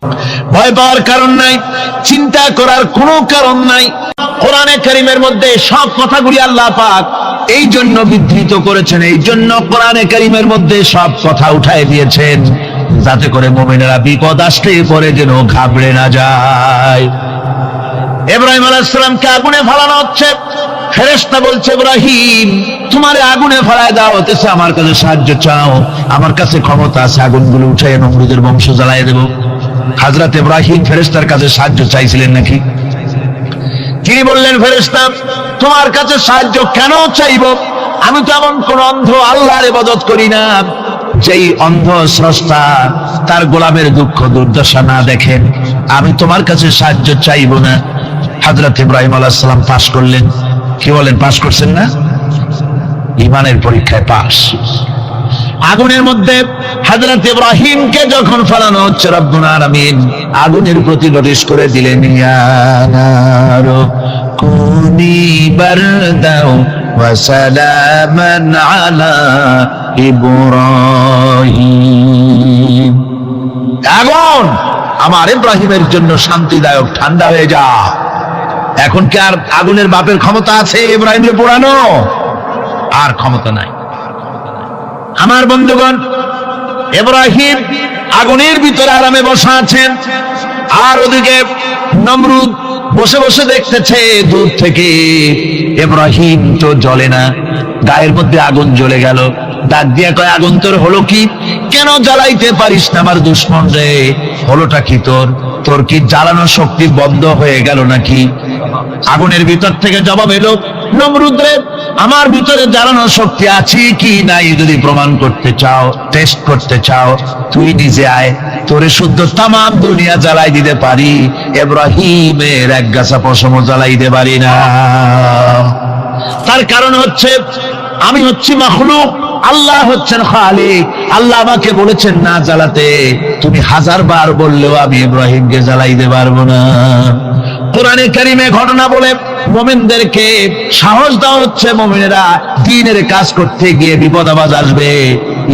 ভয় পাওয়ার কারণ নাই, চিন্তা করার কোনো কারণ নাই। কোরআনে কারীমের মধ্যে সব কথাগুলি আল্লাহ পাক এই জন্য বিধৃত করেছেন, এই জন্য কোরআনে কারীমের মধ্যে সব কথা উঠায় দিয়েছেন, যাতে করে মুমিনেরা বিপদ আসলে পরে যেন ঘাবড়ে না যায়। ইব্রাহিম আলাইহিস সালামকে আগুনে ফেলানো হচ্ছে, ফেরেশতা বলছে ইব্রাহিম তোমারে আগুনে ফেলায় দাও হতেছে, আমার কাছে সাহায্য চাও, আমার কাছে ক্ষমতা আছে, আগুনগুলো উঠায় নমরুদের বংশ জ্বালায় দেব। হযরত ইব্রাহিম ফেরেশতার কাছে সাহায্য চাইছিলেন নাকি? তিনি বললেন ফেরেশতা তোমার কাছে সাহায্য কেন চাইব, আমি তো এমন কোন অন্ধ আল্লাহর ইবাদত করি না যেই অন্ধ স্রষ্টা তার গোলামের দুঃখ দুর্দশা না দেখেন, আমি তোমার কাছে সাহায্য চাইব না। হযরত ইব্রাহিম আলাইহিস সালাম পাশ করলেন। কি বলেন, পাশ করছেন না? ঈমানের পরীক্ষায় পাশ। আগুনের মধ্যে হযরত ইব্রাহিমকে যখন ফেলানো হচ্ছে, রব্বুল আলামিন আগুনের প্রতি নোটিশ করে দিলেন, ইয়া নারু কুনি বারদাও ওয়া সালামান আলা ইব্রাহিম। আগুন আমার ইব্রাহিমের জন্য শান্তিদায়ক, ঠান্ডা হয়ে যা। এখন কি আর আগুনের বাপের ক্ষমতা আছে ইব্রাহিমকে পোড়ানো? আর ক্ষমতা নাই। আমার বন্ধুগণ, ইব্রাহিম আগুনের ভিতরে আরামে বসা আছেন, আর ওদিকে নমরুদ বসে বসে দেখতেছে দূর থেকে। ইব্রাহিম তো জ্বলে না, গায়ের মধ্যে আগুন জ্বলে গেল। ডাক দিয়া কয়, আগুন তোর হলো কি? কেন জ্বালাইতে পারিস না আমার দুশমন রে? হলোটা কি তোর? তোর কি জ্বালানোর শক্তি বন্ধ হয়ে গেল নাকি? আগুনের ভিতর থেকে জবাব এলো, নমরুদ রে আমার ভিতরে জ্বালানোর শক্তি আছে কি নাই যদি প্রমাণ করতে চাও, টেস্ট করতে চাও, তুই নিজে আয়, তোরে শুদ্ধ তামাম দুনিয়া জ্বালাই দিতে পারি, ইব্রাহিমের এক গাছা পশমও জ্বালাই দিতে পারি না। তার কারণ হচ্ছে আমি হচ্ছি মাখলুক, আল্লাহ হচ্ছেন খালিক। আল্লাহ আমাকে বলেছেন না জ্বালাতে, তুমি 1000 বার বললেও আমি ইব্রাহিমকে জ্বালাইতে পারবো না। কোরআনে কারীমে ঘটনা বলে মুমিনদেরকে সাহস দেওয়া হচ্ছে, মুমিনেরা দ্বীনের কাজ করতে গিয়ে বিপদ আবাজ আসবে,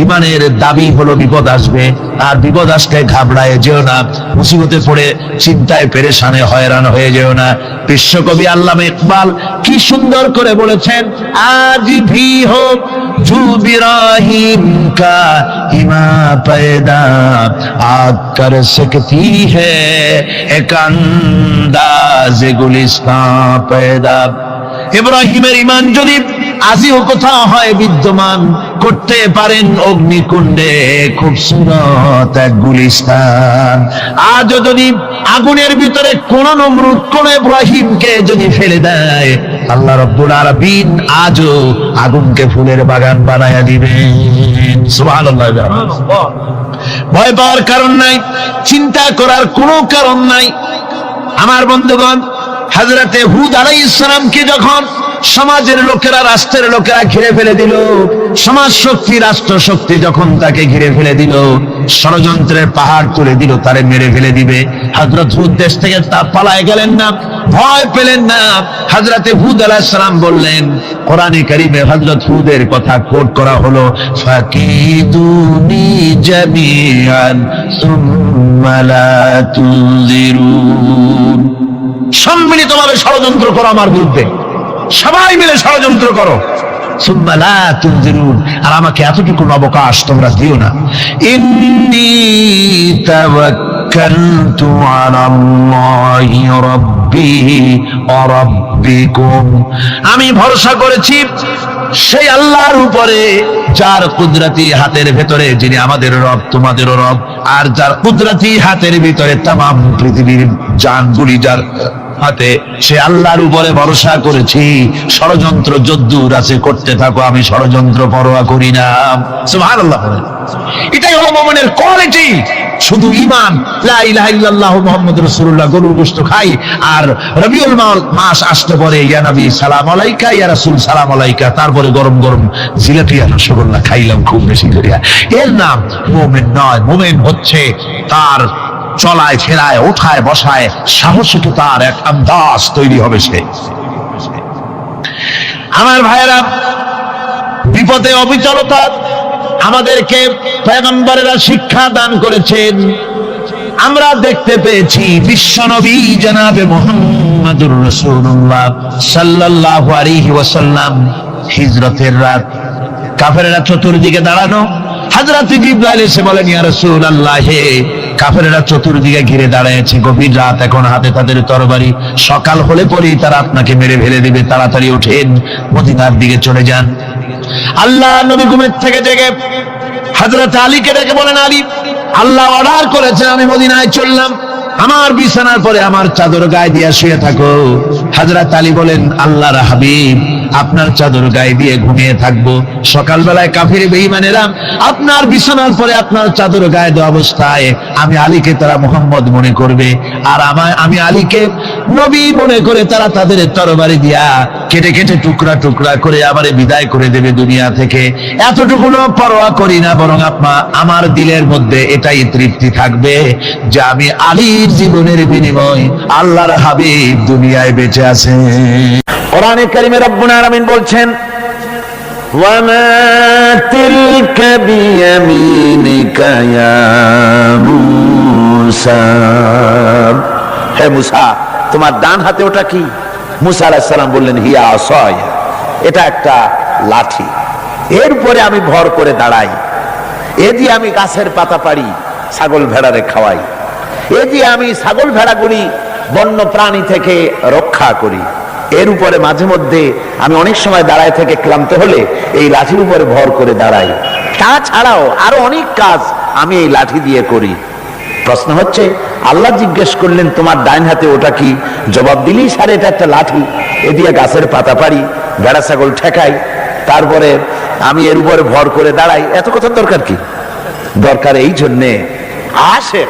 ঈমানের দাবি হলো বিপদ আসবে, আর বিপদ আসলে ঘাবড়ায় যেও না, মুসিবতে পড়ে চিন্তায় পেরেশানে হয়রান হয়ে যেও না। বিশ্বকবি আল্লামা ইকবাল কি সুন্দর করে বলেছেন, আজ ভি হো জু ইব্রাহিম কা ইমা पैदा आग कर सकती है एक अंदाज गुलिस्तां पैदा। ইব্রাহিমের ঈমান যদি আজিও কোথাও হয় বিদ্যমান, করতে পারেন অগ্নিকুণ্ডে খুবসুরত এক গুলিস্তান। আজও যদি আগুনের ভিতরে কোন নমরুদ কোন ইব্রাহিমকে যদি ফেলে দেয়, আল্লাহ রাব্বুল আলামিন আজও আগুনকে ফুলের বাগান বানায়া দিবেন। সুবহানাল্লাহ। ভয় পাওয়ার কারণ নাই, চিন্তা করার কোনো কারণ নাই। আমার বন্ধুগণ, হযরতে হুদ আলাইহিস সালামকে যখন সমাজের লোকেরা, রাষ্ট্রের লোকেরা ঘিরে ফেলে দিল, সমাজ শক্তি রাষ্ট্র শক্তি যখন তাকে ঘিরে ফেলে দিল, ষড়যন্ত্রের পাহাড় তুলে দিল, তারে মেরে ফেলে দিবে, হযরত হুদ দেশ থেকে তা পালায় গেলেন না, ভয় পেলেন না। হযরতে হুদ আলাইহিস সালাম বললেন, কোরআনে কারীমে হযরত হুদের কথা কোট করা হলো, ফাকিদুনি জামিআন সুম্মা লা তুযিরুন। সম্মিলিতভাবে ষড়যন্ত্র করো আমার বিরুদ্ধে, সবাই মিলে ষড়যন্ত্র করো, সুম্মা লা তুযিরুন, আর আমাকে এতটুকু অবকাশ তোমরা দিও না। ইন্নী তাওয়াক্কালতু আলাল্লাহি রাব্বি ওয়া রাব্বিকুম, আমি ভরসা করেছি সেই আল্লাহর উপরে যার কুদরতি হাতের ভেতরে, যিনি আমাদের রব তোমাদেরও রব, আর যার কুদরতি হাতের ভিতরে তামাম পৃথিবীর জানগুলি যার হাতে, সে আল্লাহর উপরে ভরসা করেছি। ষড়যন্ত্র যদ্দূর আছে করতে থাকো, আমি ষড়যন্ত্র পরোয়া করি না। সুবহানাল্লাহ। এটাই হলো মুমিনের কোয়ালিটি। শুধু ঈমান, লা ইলাহা ইল্লাল্লাহু মুহাম্মাদুর রাসূলুল্লাহ, গরুর গোশত খাই, আর রবিউল মাস আসতে পরে ইয়া নবী সালাম আলাইকা, ইয়া রাসূল সালাম আলাইকা, তারপরে গরম গরম জিলাপি আর রসগোল্লা খাইলাম খুব বেশি করিয়া, এর নাম মুমিন নয়। মুমিন হচ্ছে তার চলায় ফেরায় ওঠায় বসায় সাহসিকতার এক আন্দাজ তৈরি হবে সে। আমার ভাইয়েরা, বিপদে অবিচলতা আমাদেরকে পয়গম্বরেরা শিক্ষা দান করেছেন। আমরা দেখতে পেয়েছি বিশ্বনবী জনাবে মুহাম্মদুর রাসূলুল্লাহ সাল্লাল্লাহু আলাইহি ওয়াসাল্লাম হিজরতের রাত, কাফেররা চতুর্দিকে দাঁড়ানো। হযরত জিবরাইল এসে বলেন, ইয়া রাসূলুল্লাহ, হে কাফেররা চতুর্দিকে ঘিরে দাঁড়িয়েছে, গভীর রাত, এখন হাতে তাদের তরবারি, সকাল হলে পরেই তারা আপনাকে মেরে ফেলে দিবে, তাড়াতাড়ি ওঠেন, মদিনার দিকে চলে যান। আল্লাহ নবী ঘুমের থেকে জেগে হযরত আলীকে ডেকে বলেন, আলী, আল্লাহ অর্ডার করেছে, আমি মদিনায় চললাম, আমার বিছানার পরে আমার চাদর গায়ে দিয়ে শুয়ে থাকো। হযরত আলী বলেন, আল্লাহর হাবিব, আপনার চাদর গায়ে দিয়ে ঘুমিয়ে থাকবো, সকালবেলায় কাফির বেঈমানেরা আপনার বিছানার পরে আপনার চাদর গায়ে দেওয়া অবস্থায় আমি আলীকে তারা মুহাম্মদ মনে করবে, আর আমি আলীকে নবী মনে করে তারা তাদের তরবারি দিয়া কেটে কেটে টুকরা টুকরা করে আমারে বিদায় করে দেবে দুনিয়া থেকে। এতটুকুনো পরোয়া করি না, বরং আমার দিলের মধ্যে এটাই তৃপ্তি থাকবে যে আমি আলীর জীবনের বিনিময় আল্লাহর হাবিব দুনিয়ায় বেঁচে আছে। কোরআনে কারিমে রব্বুল আলামিন বলছেন, ওয়ামা তিলকা বিয়ামিনিকা ইয়া মূসা, হে মূসা, তোমার ডান হাতে ওটা কি? মূসা আলাইহিস সালাম বললেন, হিয়া আসায়া, এটা একটা লাঠি, এরপরে আমি ভর করে দাঁড়াই, এ দিয়ে আমি গাছের পাতা পাড়ি, ছাগল ভেড়ারে খাওয়াই, এ দিয়ে আমি ছাগল ভেড়াগুলি বন্য প্রাণী থেকে রক্ষা করি, এর উপরে মাঝে মধ্যে আমি অনেক সময় দাঁড়ায় থেকে ক্লান্ত হলে এই লাঠির উপরে ভর করে দাঁড়াই, তাছাড়াও আরো অনেক কাজ আমি এই লাঠি দিয়ে করি। প্রশ্ন হচ্ছে, আল্লাহ জিজ্ঞেস করলেন, তোমার ডাইন হাতে ওটা কি? জবাব দিলেই সারে, এটা একটা লাঠি, এ দিয়ে গাছের পাতা পারি, ভেড়া ছাগল ঠেকাই, তারপরে আমি এর উপরে ভর করে দাঁড়াই। এত কথার দরকার কি? দরকার এই জন্যে, আশেক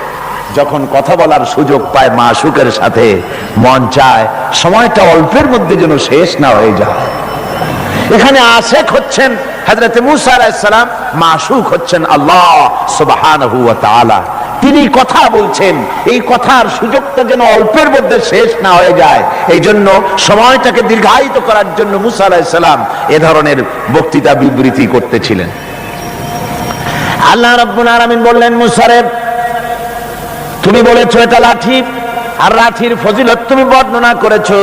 যখন কথা বলার সুযোগ পায় মাশূকের সাথে, মন চায় সময়টা অল্পের মধ্যে যেন শেষ না হয়ে যায়। এখানে আশেক হচ্ছেন হযরত মূসা আলাইহিস সালাম, মাশূক হচ্ছেন আল্লাহ সুবহানাহু ওয়া তাআলা। তিনি কথা বলছেন, এই কথার সুযোগটা যেন অল্পের মধ্যে শেষ না হয়ে যায়, এই জন্য সময়টাকে দীর্ঘায়িত করার জন্য মূসা আলাইহিস সালাম এ ধরনের বক্তৃতা বিবৃতি করতেছিলেন। আল্লাহ রাব্বুল আলামিন বললেন, মূসা রে, তুমি বলেছো এটা লাঠি, আর লাঠির ফজিলত তুমি বর্ণনা করেছো,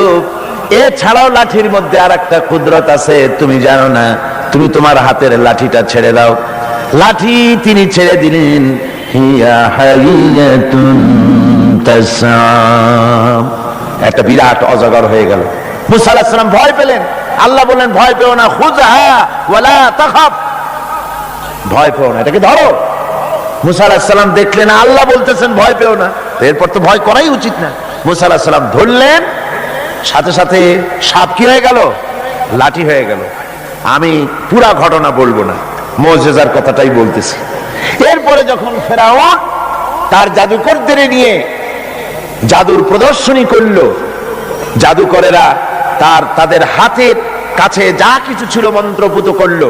এছাড়াও লাঠির মধ্যে আর একটা কুদরত আছে, তুমি জানো না? তুমি তোমার হাতের লাঠিটা ছেড়ে দাও। লাঠি তিনি ছেড়ে দিলেন, হিয়া হাইয়াতুন তাসআ, একটা বিরাট অজগর হয়ে গেল। মূসা আলাইহিস সালাম ভয় পেলেন। আল্লাহ বললেন, ভয় পেও না, খুযহা ওয়ালা তাখাফ, ভয় পেও না, এটাকে ধরো। মূসা আলাইহিস সালাম দেখলেন আল্লাহ বলতেছেন ভয় পেও না, এরপর তো ভয় করাই উচিত না। মূসা আলাইহিস সালাম ধরলেন, সাথে সাথে সাপ কি হয়ে গেল? লাঠি হয়ে গেল। আমি পুরা ঘটনা বলবো না, মুজিজার কথাটাই বলতেছি। এরপরে যখন ফেরাউন তার জাদুকরদের নিয়ে জাদুর প্রদর্শনী করলো, জাদুকরেরা তাদের হাতের কাছে যা কিছু ছিল মন্ত্রপুত করলো,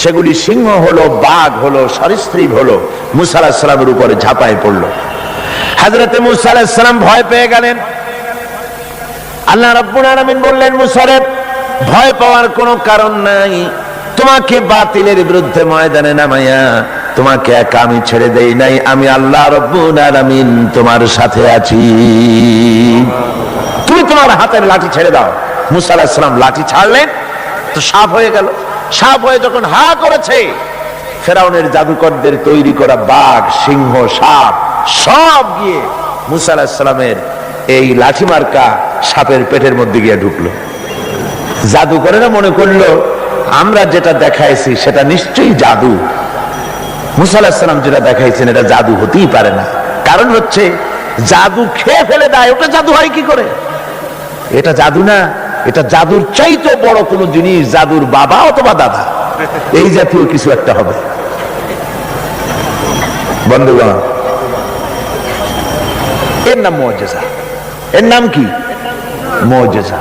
সেগুলি সিংহ হলো, বাঘ হলো, সরীসৃপ হলো, মূসা আলাইহিস সালামের উপরে ঝাঁপায় পড়লো। হযরতে মূসা আলাইহিস সালাম ভয় পেয়ে গেলেন। আল্লাহ রাব্বুল আলামিন বললেন, মূসা রে, ভয় পাওয়ার কোনো কারণ নাই, তোমাকে বাতিলের বিরুদ্ধে ময়দানে নামাইয়া তোমাকে একা আমি ছেড়ে দেই নাই, আমি আল্লাহ রাব্বুল আলামিন তোমার সাথে আছি, তুমি তোমার হাতের লাঠি ছেড়ে দাও। মূসা আলাইহিস সালাম লাঠি ছাড়লেন, তো সাপ হয়ে গেল। সাপ হয়ে যখন হা করেছে, ফেরাউনের জাদুকরদের তৈরি করা বাঘ, সিংহ, সাপ সব গিয়ে মূসা আলাইহিস সালামের এই লাঠি মার্কা সাপের পেটের মধ্যে গিয়ে ঢুকলো। জাদুকরেরা মনে করলো আমরা যেটা দেখাইছি সেটা নিশ্চয়ই জাদু। মূসা আলাইহিস সালাম যেটা দেখাইছেন এটা জাদু হতেই পারে না, কারণ হচ্ছে জাদু খেয়ে ফেলে দেয়, ওটা জাদু হয় কি করে? এটা জাদু না, এটা জাদুর চাইতে বড় কোনো জিনিস, জাদুর বাবা অথবা দাদা, এই জাতীয় কিছু একটা হবে। বন্ধুগণ, এর নাম মুজিজা। এর নাম কি? মুজিজা।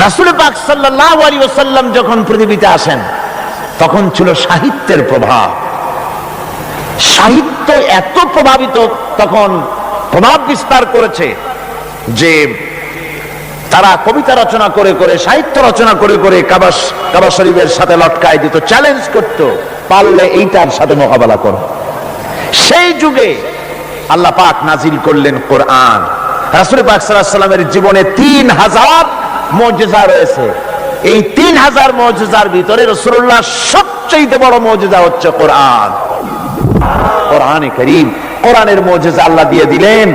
রাসূল পাক সাল্লাল্লাহু আলাইহি ওয়াসাল্লাম যখন পৃথিবীতে আসেন, তখন ছিল সাহিত্যের প্রভাব। সাহিত্য এত প্রভাবিত, তখন প্রভাব বিস্তার করেছে যে তারা কবিতা রচনা করে করে, সাহিত্য রচনা করে করে কাবা শরীফের সাথে লটকায় দিত, চ্যালেঞ্জ করত, পারলে এইটার সাথে মোকাবেলা করো। সেই যুগে আল্লাহ পাক নাজিল করলেন কোরআন। রাসূল পাক সাল্লাল্লাহু আলাইহি ওয়াসাল্লামের জীবনে 3000 মুজিজা রয়েছে। এই 3000 মুজিজার ভিতরে রাসূলুল্লাহ সবচেয়ে বড় মুজিজা হচ্ছে কোরআন। কোরআনে কারীম, কোরআনের মুজিজা আল্লাহ দিয়ে দিলেন।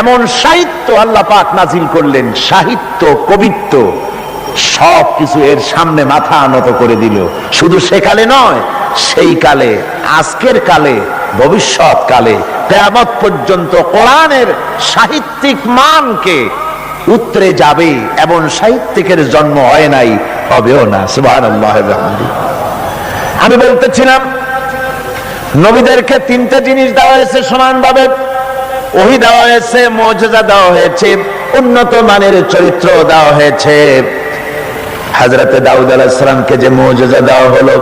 এমন সাহিত্য আল্লাহ পাক নাজিল করলেন, সাহিত্য, কবিত্ব সব কিছু এর সামনে মাথা নত করে দিল। শুধু সেকালে নয়, সেই কালে, আজকের কালে, ভবিষ্যৎ কালে, কিয়ামত পর্যন্ত কোরআনের সাহিত্যিক মানকে উতরে যাবে। এমন সাহিত্যিকের জন্ম হয় নাই, হবেও না। সুবহানাল্লাহ। আমি বলতেছিলাম, নবীদেরকে তিনটা জিনিস দেওয়া হয়েছে সমানভাবে। ওহী দেওয়া হয়েছে, মুজিজা দেওয়া হয়েছে, উন্নত মানের চরিত্র দেওয়া হয়েছে। হযরত দাউদ আলাইহিস সালামকে যে মুজিজা দেওয়া হলো,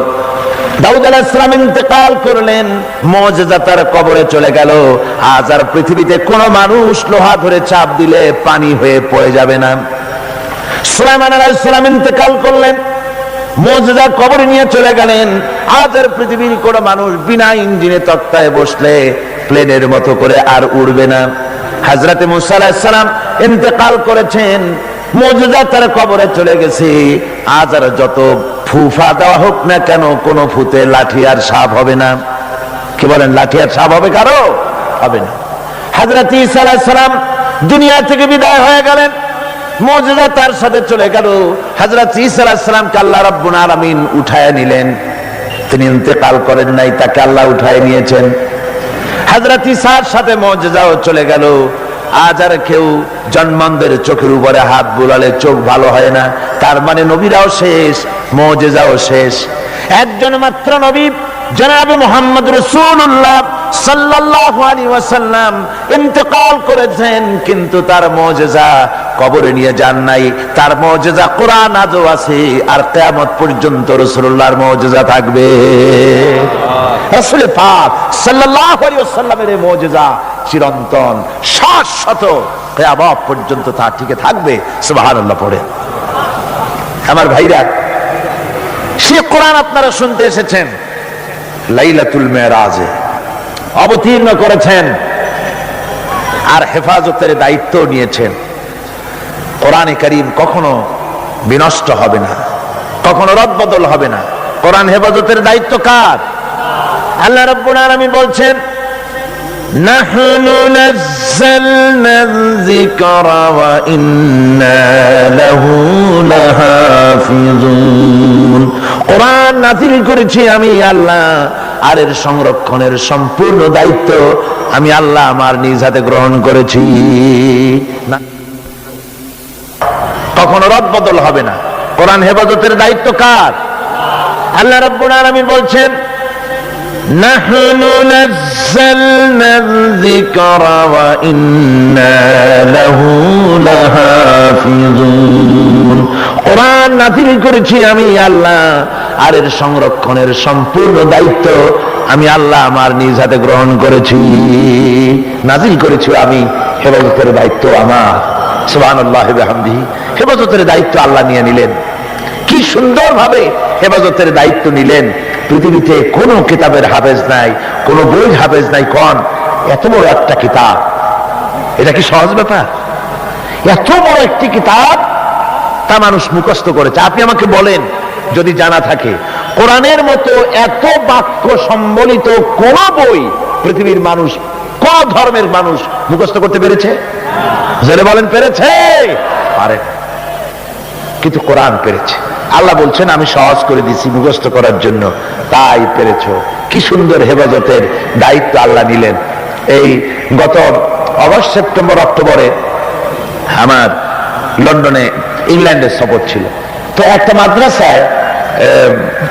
দাউদ আলাইহিস সালাম ইন্তেকাল করলেন, মুজিজা তার কবরে চলে গেল। আজ আর পৃথিবীতে কোন মানুষ লোহা ধরে চাপ দিলে পানি হয়ে পড়ে যাবে না। সুলাইমান আলাইহিস সালাম ইন্তেকাল করলেন, মুজিজা কবরে নিয়ে চলে গেলেন। আজ আর পৃথিবীর কোন মানুষ বিনা ইঞ্জিনে তক্তায় বসলে প্লেনের মতো করে আর উড়বে না। হযরত মুসা আলাইহিস সালাম ইন্তেকাল করেছেন, মুজিজা তার কবরে চলে গেছে। আজ আর যত ফুফা দেওয়া হোক না কেন, কোন ফুতে লাঠি আর সাপ হবে না। কি বলেন, লাঠি আর সাপ হবে কারো? হবে না। হযরত ঈসা আলাইহিস সালাম দুনিয়া থেকে বিদায় হয়ে গেলেন, মুজিজা তার সাথে চলে গেল। হযরত ঈসা আলাইহিস সালামকে আল্লাহ রাব্বুল আলামিন উঠায় নিলেন। তিনি ইন্তেকাল করেন নাই, তাকে আল্লাহ উঠায় নিয়েছেন। হযরত ঈসার সাথে মুজিজাও চলে গেল। আজ আর কেউ জন্মান্ধের চোখের উপরে হাত বুলালে চোখ ভালো হয় না। তার মানে নবীরাও শেষ, মুজিজাও শেষ। একজন মাত্র নবী জনাবে মুহাম্মদ রাসূলুল্লাহ সাল্লাল্লাহু আলাইহি ওয়াসাল্লাম ইন্তেকাল করেছেন, কিন্তু তার মুজিজা কবরে নিয়ে যান নাই। তার মুজিজা কোরআন আজও আছে, আর কিয়ামত পর্যন্ত রাসূলুল্লাহর মুজিজা থাকবে। রাসূল পাক সাল্লাল্লাহু আলাইহি ওয়াসাল্লামের মুজিজা চিরন্তন, শাশ্বত, কিয়ামত পর্যন্ত তা টিকে থাকবে। সুবহানাল্লাহ পড়ে। আমার ভাইরা, সে কোরআন আপনারা শুনতে এসেছেন, লাইলাতুল মেরাজে অবতীর্ণ করেছেন, আর হেফাজতের দায়িত্ব নিয়েছেন। কোরআনে কারীম কখনো বিনষ্ট হবে না, কখনো রদবদল হবে না। কোরআন হেফাজতের দায়িত্ব কার? আল্লাহ রাব্বুল আলামিন বলছেন, নাহনু নাযালনা যিকরা ওয়া ইন্না লাহু লাহাফিজুন। কোরআন নাযিল করেছি আমি আল্লাহ, আর এর সংরক্ষণের সম্পূর্ণ দায়িত্ব আমি আল্লাহ আমার নিজ হাতে গ্রহণ করেছি। কখনো রদবদল হবে না। কোরআন হেফাজতের দায়িত্ব কার? আল্লাহ রাব্বুল আলামিন বলছেন, নাহনু নাযালনা যিকরা ওয়া ইন্না লাহু লাহাফিজুন। কোরআন নাযিল করেছি আমি আল্লাহ, আর এর সংরক্ষণের সম্পূর্ণ দায়িত্ব আমি আল্লাহ আমার নিজ হাতে গ্রহণ করেছি। নাযিল করেছি আমি, হেফাজতের দায়িত্ব আমার। সুবহানাল্লাহি ওয়া বিহামদিহি। হেফাজতের দায়িত্ব আল্লাহ নিয়ে নিলেন। কি সুন্দরভাবে হেফাজতের দায়িত্ব নিলেন। পৃথিবীতে কোনো কিতাবের হাফেজ নাই, কোনো বই হাফেজ নাই। কোন এত বড় একটা কিতাব, এটা কি সহজ ব্যাপার? এত বড় একটি কিতাব তা মানুষ মুখস্থ করেছে। আপনি আমাকে বলেন, যদি জানা থাকে, কোরআনের মতো এত বাক্য সম্বলিত কোন বই পৃথিবীর মানুষ, কোন ধর্মের মানুষ মুখস্থ করতে পেরেছে? জেনে বলেন, পেরেছে? পারে, কিন্তু কোরআন পেরেছে। আল্লাহ বলছেন, আমি সহজ করে দিছি মুখস্থ করার জন্য, তাই পেরেছ। কি সুন্দর হেফাজতের দায়িত্ব আল্লাহ নিলেন। এই গত অগস্ট, সেপ্টেম্বর, অক্টোবরে আমার লন্ডনে, ইংল্যান্ডের সফর ছিল। তো একটা মাদ্রাসায়,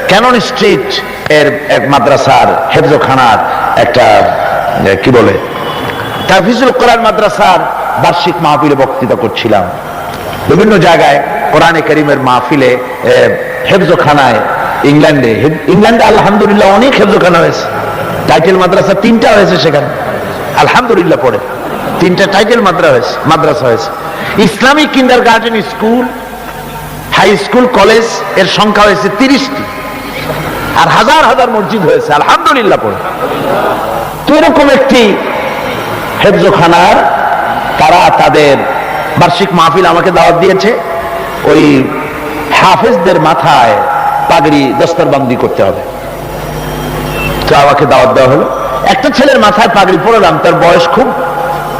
ক্যানন স্ট্রিট এর এক মাদ্রাসার হেফজখানার একটা কি বলে তাহফিজুল কোরআন মাদ্রাসার বার্ষিক মাহফিলে বক্তৃতা করছিলাম। বিভিন্ন জায়গায় কোরআনে কারীমের মাহফিলে, হেফজখানায়, ইংল্যান্ডে আলহামদুলিল্লাহ অনেক হেফজখানা হয়েছে। টাইটেল মাদ্রাসা 3টা হয়েছে সেখানে, আলহামদুলিল্লাহ পড়ে 3টা টাইটেল মাদ্রাসা হয়েছে। Islamic kindergarten school, high school, college এর সংখ্যা হয়েছে 30টি, আর হাজার হাজার মসজিদ হয়েছে, আলহামদুলিল্লাহ পড়ে। তো এরকম একটি হেফজখানার তারা তাদের বার্ষিক মাহফিল আমাকে দাওয়াত দিয়েছে। ওই হাফেজদের মাথায় পাগড়ি দস্তরবন্দি করতে হবে, তো আমাকে দাওয়াত দেওয়া হলো। একটা ছেলের মাথায় পাগড়ি পড়লাম, তার বয়স খুব,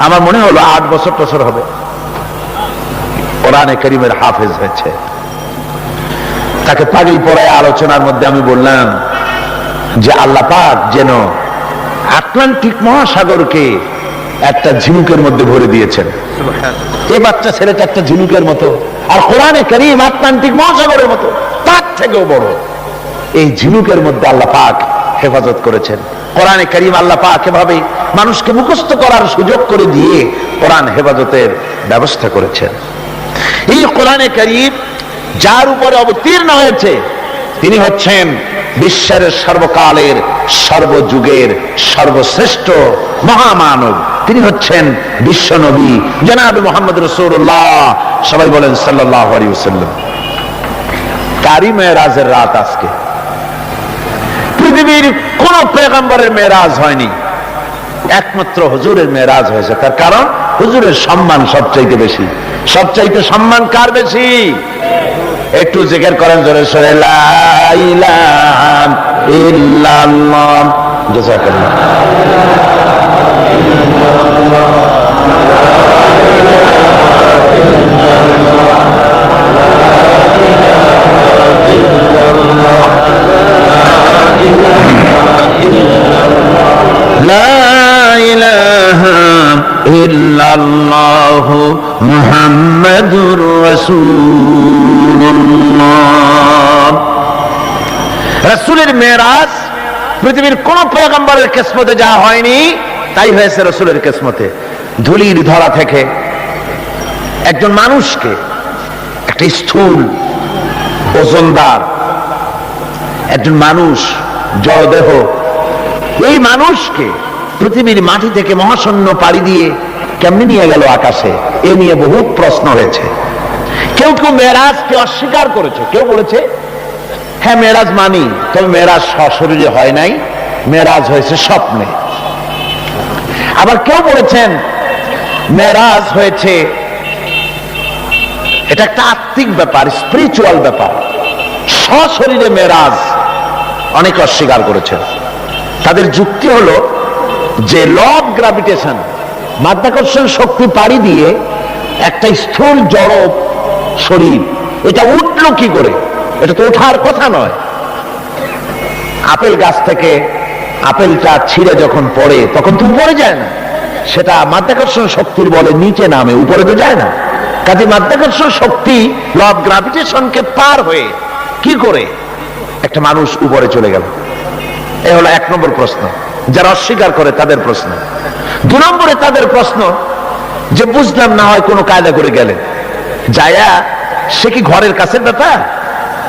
আমার মনে হলো 8 বছর হবে, কোরআনে কারীমের হাফেজ হয়েছে। তাকে পাগড়ি পরায় আলোচনার মধ্যে আমি বললাম যে আল্লাহ পাক যেন আটলান্টিক মহাসাগরকে একটা ঝিনুকের মধ্যে ভরে দিয়েছেন। এই বাচ্চা ছেলেটা একটা ঝিনুকের মতো, আর কোরআনে কারীম আটলান্টিক মহাসাগরের মতো, তার থেকেও বড়। এই ঝিনুকের মধ্যে আল্লাহ পাক হেফাজত করেছেন। কোরআনে কারীম আল্লাহ পাক এভাবে মানুষকে মুখস্থ করার সুযোগ করে দিয়ে কোরআন হেফাজতের ব্যবস্থা করেছেন। এই কোরআনে কারীম যার উপরে অবতীর্ণ হয়েছে তিনি হচ্ছেন বিশ্বের সর্বকালের সর্বযুগের সর্বশ্রেষ্ঠ মহামানব। তিনি হচ্ছেন বিশ্ব নবী জনাব মুহাম্মদ রাসূলুল্লাহ, সবাই বলেন সাল্লাল্লাহু আলাইহি ওয়াসাল্লাম। তারই মেরাজের রাত আজকে। পৃথিবীর কোন পয়গম্বরের মেরাজ হয়নি, একমাত্র হুজুরের মেরাজ হয়েছে। তার কারণ হুজুরের সম্মান সবচাইতে বেশি। সবচাইতে সম্মান কার বেশি? একটু জিকির করেন জোরে সোরে, লা ইলাহা ইল্লাল্লাহ। জাযাকাল্লাহ। লা ইলাহা ইল্লাল্লাহ মুহাম্মাদুর রাসূলুল্লাহ। রাসূলের মেরাজ পৃথিবীর কোন পয়গম্বরের কিসমতে যা হয়নি তাই হয়েছে রাসূলের কিসমতে। ধুলির ধরা থেকে একজন মানুষকে, একটা স্থূল ওজনদার একজন মানুষ, জড়দেহ, এই মানুষকে পৃথিবীর মাটি থেকে মহাশূন্য পাড়ি দিয়ে কেমনি নিয়ে গেল আকাশে, এ নিয়ে বহু প্রশ্ন হয়েছে। কেউ কেউ মেরাজকে অস্বীকার করেছে, কেউ বলেছে হ্যাঁ মেরাজ মানি, তবে মেরাজ সশরীরে হয় নাই, মেরাজ হয়েছে স্বপ্নে। আবার কেউ বলেছেন মেরাজ হয়েছে, এটা একটা আত্মিক ব্যাপার, স্পিরিচুয়াল ব্যাপার, সশরীরে মেরাজ অনেকে অস্বীকার করেছেন। তাদের যুক্তি হলো যে ল অফ গ্রাভিটেশন, মাধ্যাকর্ষণ শক্তি পাড়ি দিয়ে একটা স্থূল জড় শরীর, এটা উঠলো কি করে? এটা তো ওঠার কথা নয়। আপেল গাছ থেকে আপেলটা ছিঁড়ে যখন পড়ে তখন তো উপরে যায় না, সেটা মাধ্যাকর্ষণ শক্তির বলে নিচে নামে, উপরে তো যায় না। কাজে মাধ্যাকর্ষণ শক্তি ল অফ গ্রাভিটেশনকে পার হয়ে কি করে একটা মানুষ উপরে চলে গেল? এ হলো 1 নম্বর প্রশ্ন, যারা অস্বীকার করে তাদের প্রশ্ন। 2 নম্বরে তাদের প্রশ্ন যে বুঝলাম না হয় কোনো কায়দা করে গেলেন, যায়া সে কি ঘরের কাছের ব্যাপার?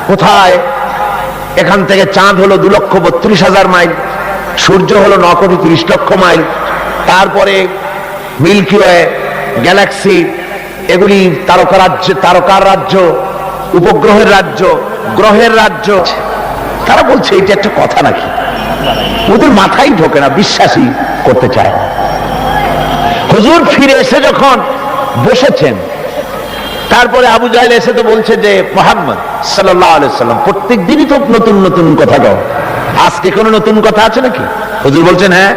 কোথায়? এখান থেকে চাঁদ হলো 2,32,000 মাইল, সূর্য হলো 9,30,00,000 মাইল, তারপরে মিল্কি ওয়ে, গ্যালাক্সি, এগুলি তারকার রাজ্য, উপগ্রহের রাজ্য, গ্রহের রাজ্য। তারা বলছে এটা একটা কথা নাকি? ওদের মাথায় ঢোকে না, বিশ্বাসই করতে চায় না। হুজুর ফিরে এসে যখন বসেছেন, তারপরে আবু জাহেল এসে তো বলছে যে মুহাম্মদ সাল্লাল্লাহু আলাইহি সাল্লাম প্রত্যেক দিনই তো নতুন নতুন কথা কও, আজকে কোনো নতুন কথা আছে নাকি? হুজুর বলছেন হ্যাঁ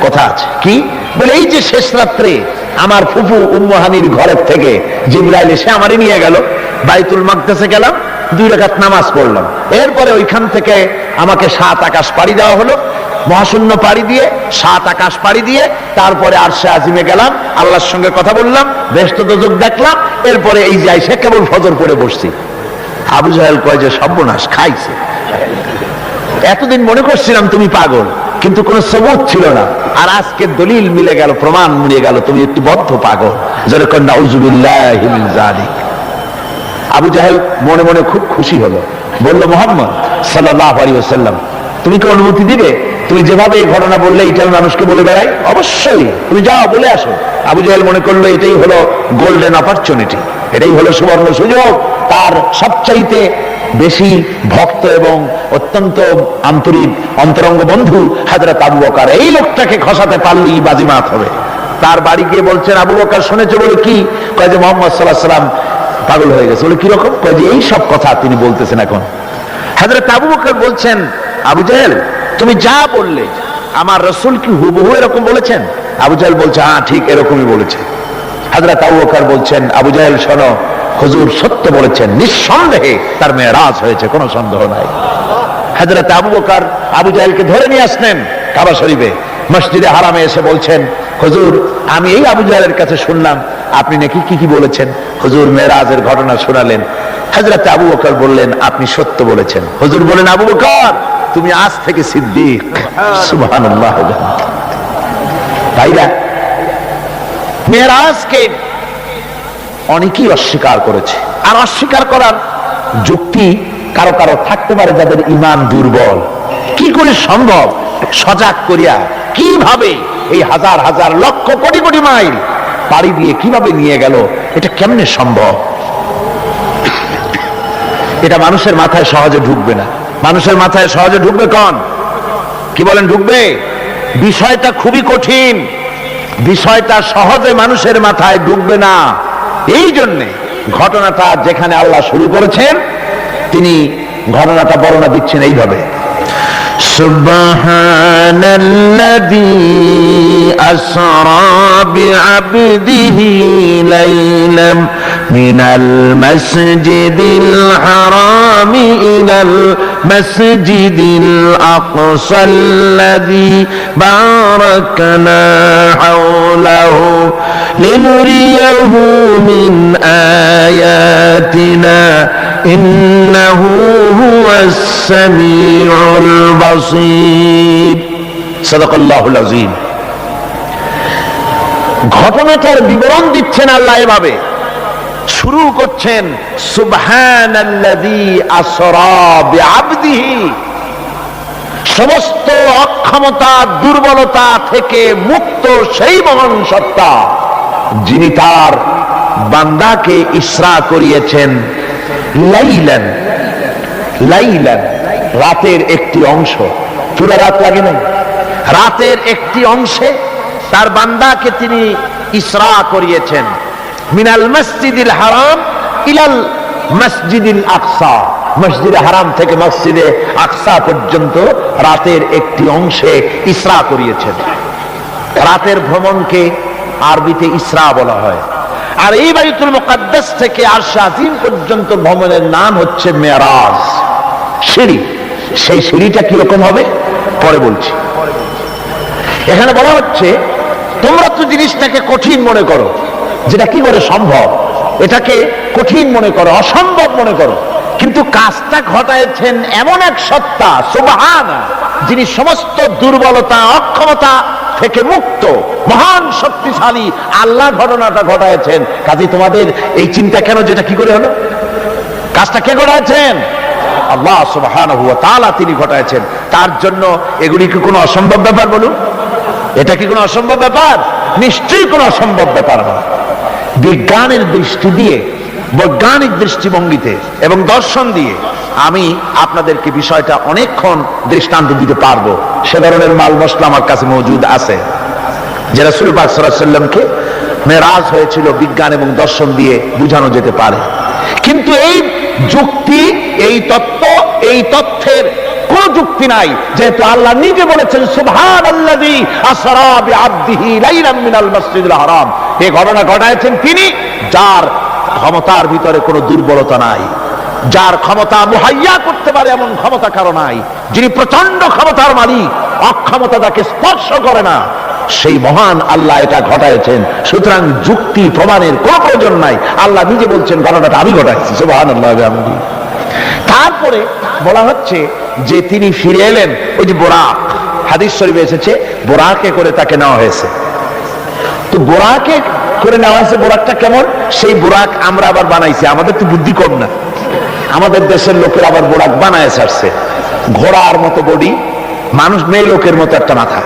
কথা আছে। কি বলে? এই যে শেষ রাত্রে আমার ফুফু উম্মু হানির ঘরের থেকে জিবরাইল এসে আমারে নিয়ে গেল, বাইতুল মাকদাসে গেলাম, 2 রাকাত নামাজ পড়লাম, এরপরে ওইখান থেকে আমাকে 7 আকাশ পাড়ি দেওয়া হলো, মহাশূন্য পাড়ি দিয়ে 7 আকাশ পাড়ি দিয়ে তারপরে আরশে আজিমে গেলাম, আল্লাহর সঙ্গে কথা বললাম, বেহেশত দোজখ দেখলাম, এরপরে এই যে আইসা কেবল ফজর পড়ে বসছি। আবু জাহেল কয় যে সর্বনাশ, খাইছে। এতদিন মনে করছিলাম তুমি পাগল, কিন্তু কোনো সবুত ছিল না, আর আজকে দলিল মিলে গেল, প্রমাণ মিলে গেল তুমি একটি বদ্ধ পাগল। যেরকম নাউযুবিল্লাহি মিন যালিক। আবু জাহেল মনে মনে খুব খুশি হলো, বলল মুহাম্মদ সাল্লাল্লাহু আলাইহি ওয়াসাল্লাম তুমি কি অনুমতি দিবে? তুমি যেভাবে এই ঘটনা বললে এটা মানুষকে বলে বেড়াই, অবশ্যই তুমি যাও বলে আসো। আবু জাহেল মনে করলো এটাই হলো গোল্ডেন অপরচুনিটি, এটাই হলো সুবর্ণ সুযোগ। তার সবচাইতে বেশি ভক্ত এবং অত্যন্ত আন্তরিক অন্তরঙ্গ বন্ধু হযরত আবু বকর, এই লোকটাকে খসাতে পারলেই বাজিমাত হবে। তার বাড়ি গিয়ে বলছেন, আবু বকর শুনেছে বলে কি? কয় যে মুহাম্মদ সাল্লাল্লাহু আলাইহি সাল্লাম পাগল হয়ে গেছে। বলে কি রকম? কয় যে এই সব কথা তিনি বলতেছেন এখন। হযরত আবু বকর বলছেন, আবু জাহেল তুমি যা বললে আমার রাসূল কি হুবহু এরকম বলেছেন? আবু জাহেল বলছে, হ্যাঁ ঠিক এরকমই বলেছে। হযরত আবু বকর বলছেন, আবু জাহেল শোনো, হুজুর সত্য বলেছেন, নিঃসন্দেহে তার মেরাজ হয়েছে, কোনো সন্দেহ নাই। হযরত আবু বকর আবু জাহেলকে ধরে নিয়ে আসলেন কাবা শরীফে, মসজিদে হারামে এসে বলছেন, হুজুর আমি এই আবু জাহেলের কাছে শুনলাম আপনি নাকি কি কি বলেছেন। হুজুর মেরাজের ঘটনা শোনালেন। হযরত আবু বকর বললেন, আপনি সত্য বলেছেন। হুজুর বলেন, আবু বকর তুমি আজ থেকে সিদ্দিক। সুবহানাল্লাহ। ভাইরা, মেরাজকে অনেকেই অস্বীকার করেছে, আর অস্বীকার করার যুক্তি কারো কারো থাকতে পারে যাদের ঈমান দুর্বল। কি করে সম্ভব? সজাগ করিয়া কিভাবে এই হাজার হাজার লক্ষ কোটি কোটি মাইল পাড়ি দিয়ে কিভাবে নিয়ে গেল, এটা কেমনে সম্ভব? এটা মানুষের মাথায় সহজে ঢুকবে না। মানুষের মাথায় সহজে ঢুকবে কোন? কি বলেন ঢুকবে? বিষয়টা খুবই কঠিন, বিষয়টা সহজে মানুষের মাথায় ঢুকবে না। এই জন্যে ঘটনাটা যেখানে আল্লাহ শুরু করেছেন, তিনি ঘটনাটা বর্ণনা দিচ্ছেন এইভাবে, সুবহানাল্লাযী আসরা বিআবদিহি লাইলাম মিনাল মাসজিদিল হারামি ইলাল মাসজিদিল আকসাল্লাযী বারাকনা হাওলাহু লিনুরিয়াহু মিন আয়াতিনা ইন্নাহু হুয়াস সামিউল বাসীর। সাদাকাল্লাহুল আযীম। ঘটনাটার বিবরণ দিচ্ছেন আল্লাহ এভাবে, শুরু করছেন সুবহানাল্লাযী আসরা বিআবদিহি, সমস্ত অক্ষমতা দুর্বলতা থেকে মুক্ত সেই মহান সত্তা যিনি তার বান্দাকে ইসরা করিয়েছেন লাইলান, লাইলান রাতের একটি অংশ, পুরো রাত লাগে না, রাতের একটি অংশে তার বান্দাকে তিনি ইসরা করিয়েছেন। মিনাল মসজিদিল হারাম ইলাল মসজিদিল আকসা, মসজিদে হারাম থেকে মসজিদে আকসা পর্যন্ত রাতের একটি অংশে ইসরা করিয়েছেন। রাতের ভ্রমণকে আরবিতে ইসরা বলা হয়। আর এই বাইতুল মুকাদ্দাস থেকে আরশ আজিম পর্যন্ত ভ্রমণের নাম হচ্ছে মেরাজ, সিঁড়ি। সেই সিঁড়িটা কিরকম হবে পরে বলছি। এখানে বলা হচ্ছে তোমরা তো জিনিসটাকে কঠিন মনে করো, যেটা কি করে সম্ভব, এটাকে কঠিন মনে করো, অসম্ভব মনে করো, কিন্তু কাজটা ঘটাইছেন এমন এক সত্তা সুবহানা, যিনি সমস্ত দুর্বলতা অক্ষমতা থেকে মুক্ত, মহান শক্তিশালী আল্লাহ ঘটনাটা ঘটাইছেন। কাজে তোমাদের এই চিন্তা কেন, যেটা কি করে হলো? কাজটা কে ঘটাইছেন? আল্লাহ সুবহানাহু ওয়া তাআলা তিনি ঘটাইছেন। তার জন্য এগুলি কি কোনো অসম্ভব ব্যাপার বলুন? এটা কি কোনো অসম্ভব ব্যাপার? নিশ্চয়ই কোনো অসম্ভব ব্যাপার না। বিজ্ঞানের দৃষ্টি দিয়ে, বৈজ্ঞানিক দৃষ্টিভঙ্গিতে এবং দর্শন দিয়ে আমি আপনাদেরকে বিষয়টা অনেকক্ষণ দৃষ্টান্ত দিতে পারবো। সে ধরনের মাল মশলা আমার কাছে মজুদ আছে। যে রাসূল পাক সাল্লাল্লাহু আলাইহি ওয়াসাল্লামকে মেরাজ হয়েছিল বিজ্ঞান এবং দর্শন দিয়ে বুঝানো যেতে পারে, কিন্তু এই যুক্তি, এই তত্ত্ব, এই তথ্যের কোন যুক্তি নাই, যেহেতু আল্লাহ নিজে বলেছেন সুবহানাল্লাযী আসরা বিআবদিহি লাইলাম মিনাল মাসজিদিল হারাম। এই ঘটনা ঘটায়ছেন তিনি, যার ক্ষমতার ভিতরে কোনো দুর্বলতা নাই, যার ক্ষমতা মুহাইয়া করতে পারে এমন ক্ষমতা কারো নাই, যিনি প্রচন্ড ক্ষমতার মালিক, অক্ষমতা তাকে স্পর্শ করে না, সেই মহান আল্লাহ এটা ঘটায়ছেন। সুতরাং যুক্তি প্রমাণের কোনো প্রয়োজন নাই, আল্লাহ নিজে বলছেন ঘটনাটা আমি ঘটাইছি। সুবহানাল্লাহ। তারপরে বলা হচ্ছে যে তিনি ফিরে এলেন, ওই যে বোরাক, হাদিস শরীফে এসেছে বোরাকে করে তাকে নেওয়া হয়েছে। তো বোরাকে করে নেওয়া হয়েছে, বোরাকটা কেমন? সেই বোরাক আমরা আবার বানাইছি, আমাদের তো বুদ্ধি কম না, আমাদের দেশের লোকের আবার বোরাক বানায় ছাড়ছে। ঘোড়ার মতো বডি, মানুষ মেয়ে লোকের মতো একটা মাথা,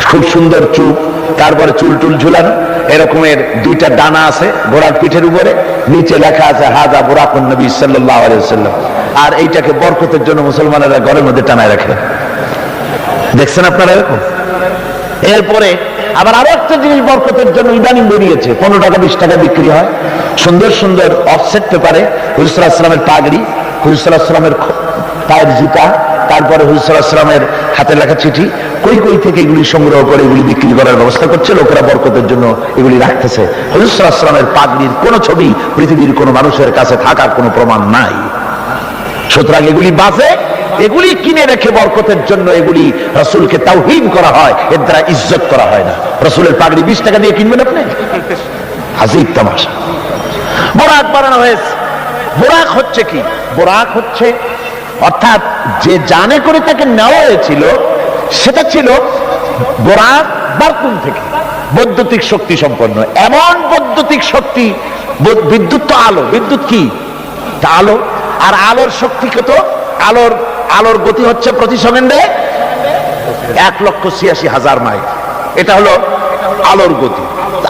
খুব সুন্দর চুপ, তারপরে চুল টুল ঝুলানো, এরকমের দুইটা ডানা আছে ঘোড়ার পিঠের উপরে, নিচে লেখা আছে হাযা বুরাকুন নবী সাল্লাল্লাহু আলাইহি ওয়াসাল্লাম। আর এইটাকে বরকতের জন্য মুসলমানেরা ঘরের মধ্যে টানায় রাখে। দেখছেন আপনারা এরকম? এরপরে আবার আরো একটা জিনিস বরকতের জন্য ইদানিং বেরিয়েছে, 15 টাকা 20 টাকা বিক্রি হয় সুন্দর সুন্দর অফসেট পেপারে হুজুর সাল্লাল্লাহু আলাইহি ওয়াসাল্লামের পাগড়ি, হুজুর সাল্লাল্লাহু আলাইহি ওয়াসাল্লামের পায়ের জুতা, তারপরে হুজুর সাল্লাল্লাহু আলাইহি ওয়াসাল্লামের হাতে লেখা চিঠি, কই কই থেকে এগুলি সংগ্রহ করে এগুলি বিক্রি করার ব্যবস্থা করছে, লোকেরা বরকতের জন্য এগুলি রাখতেছে। হুজুর সাল্লাল্লাহু আলাইহি ওয়াসাল্লামের পাগড়ির কোনো ছবি পৃথিবীর কোনো মানুষের কাছে থাকার কোনো প্রমাণ নাই। সুতরাং এগুলি বাজে, এগুলি কিনে রেখে বরকতের জন্য এগুলি রাসূলকে তাওহীদ করা হয়, এর দ্বারা ইজ্জত করা হয় না। রাসূলের পাগড়ি 20 টাকা দিয়ে কিনবেন আপনি? আজীব তামাশা। বোরাক বানানো হয়েছে। বোরাক হচ্ছে কি? বোরাক হচ্ছে অর্থাৎ যে জানে করে তাকে নেওয়া হয়েছিল সেটা ছিল বোরাক বারকুন থেকে, বৈদ্যুতিক শক্তি সম্পন্ন। এমন বৈদ্যুতিক শক্তি, বিদ্যুৎ তো আলো, বিদ্যুৎ কি? তা আলো। আর আলোর শক্তি কত? আলোর গতি হচ্ছে প্রতি সেকেন্ডে 1,86,000 মাইল। এটা হলো আলোর গতি।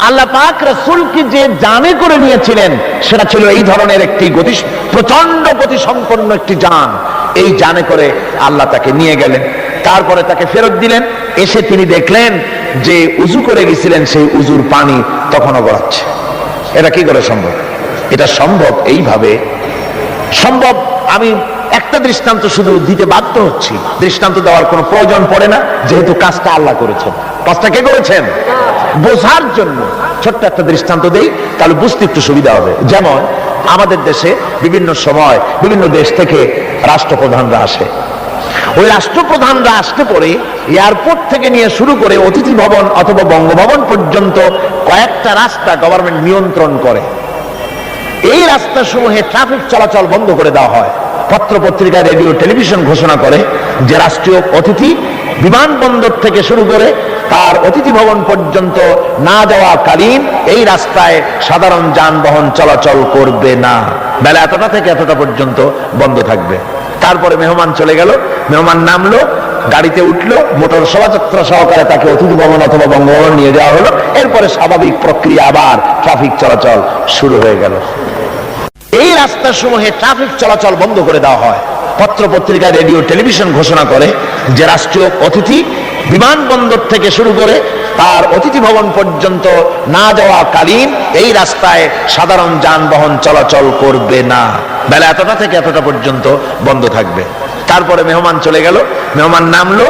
আল্লাহ পাক রাসূলকে যে জানে করে নিয়েছিলেন সেটা ছিল এই ধরনের একটি গতি, প্রচন্ড গতি সম্পন্ন একটি যান। এই জানে করে আল্লাহ তাকে নিয়ে গেলেন, তারপরে তাকে ফেরত দিলেন। এসে তিনি দেখলেন যে উযু করে গেছিলেন সেই উযুর পানি তখনও গড়াচ্ছে। এটা কি করে সম্ভব? এটা সম্ভব এইভাবে সম্ভব। আমি একটা দৃষ্টান্ত শুধু দিতে বাধ্য হচ্ছি, দৃষ্টান্ত দেওয়ার কোনো প্রয়োজন পড়ে না, যেহেতু কাজটা আল্লাহ করেছেন। কাজটা কে করেছেন? বোঝার জন্য ছোট্ট একটা দৃষ্টান্ত দেই, তাহলে বুঝতে একটু সুবিধা হবে। যেমন আমাদের দেশে বিভিন্ন সময় বিভিন্ন দেশ থেকে রাষ্ট্রপ্রধানরা আসে। ওই রাষ্ট্রপ্রধানরা আসতে পরে এয়ারপোর্ট থেকে নিয়ে শুরু করে অতিথি ভবন অথবা বঙ্গভবন পর্যন্ত কয়েকটা রাস্তা গভর্নমেন্ট নিয়ন্ত্রণ করে। এই রাস্তাসমূহে ট্রাফিক চলাচল বন্ধ করে দেওয়া হয়। পত্র পত্রিকা, রেডিও, টেলিভিশন ঘোষণা করে যে রাষ্ট্রীয় অতিথি বিমানবন্দর থেকে শুরু করে তার অতিথি ভবন পর্যন্ত না যাওয়াকালীন এই রাস্তায় সাধারণ যানবাহন চলাচল করবে না, বেলা এতটা থেকে এতটা পর্যন্ত বন্ধ থাকবে। তারপরে মেহমান চলে গেল, মেহমান নামলো, গাড়িতে উঠলো, মোটর শোভাযাত্রা সহকারে তাকে অতিথি ভবন অথবা বঙ্গভবন নিয়ে যাওয়া হলো। এরপরে স্বাভাবিক প্রক্রিয়া, আবার ট্রাফিক চলাচল শুরু হয়ে গেল। এই রাস্তাসমূহে ট্রাফিক চলাচল বন্ধ করে দেওয়া হয়। পত্র পত্রিকা, রেডিও, টেলিভিশন ঘোষণা করে যে রাষ্ট্রীয় অতিথি বিমানবন্দর থেকে শুরু করে তার অতিথি ভবন পর্যন্ত না যাওয়াকালীন এই রাস্তায় সাধারণ যানবাহন চলাচল করবে না, বেলা এতটা থেকে এতটা পর্যন্ত বন্ধ থাকবে। তারপরে মেহমান চলে গেল, মেহমান নামলো,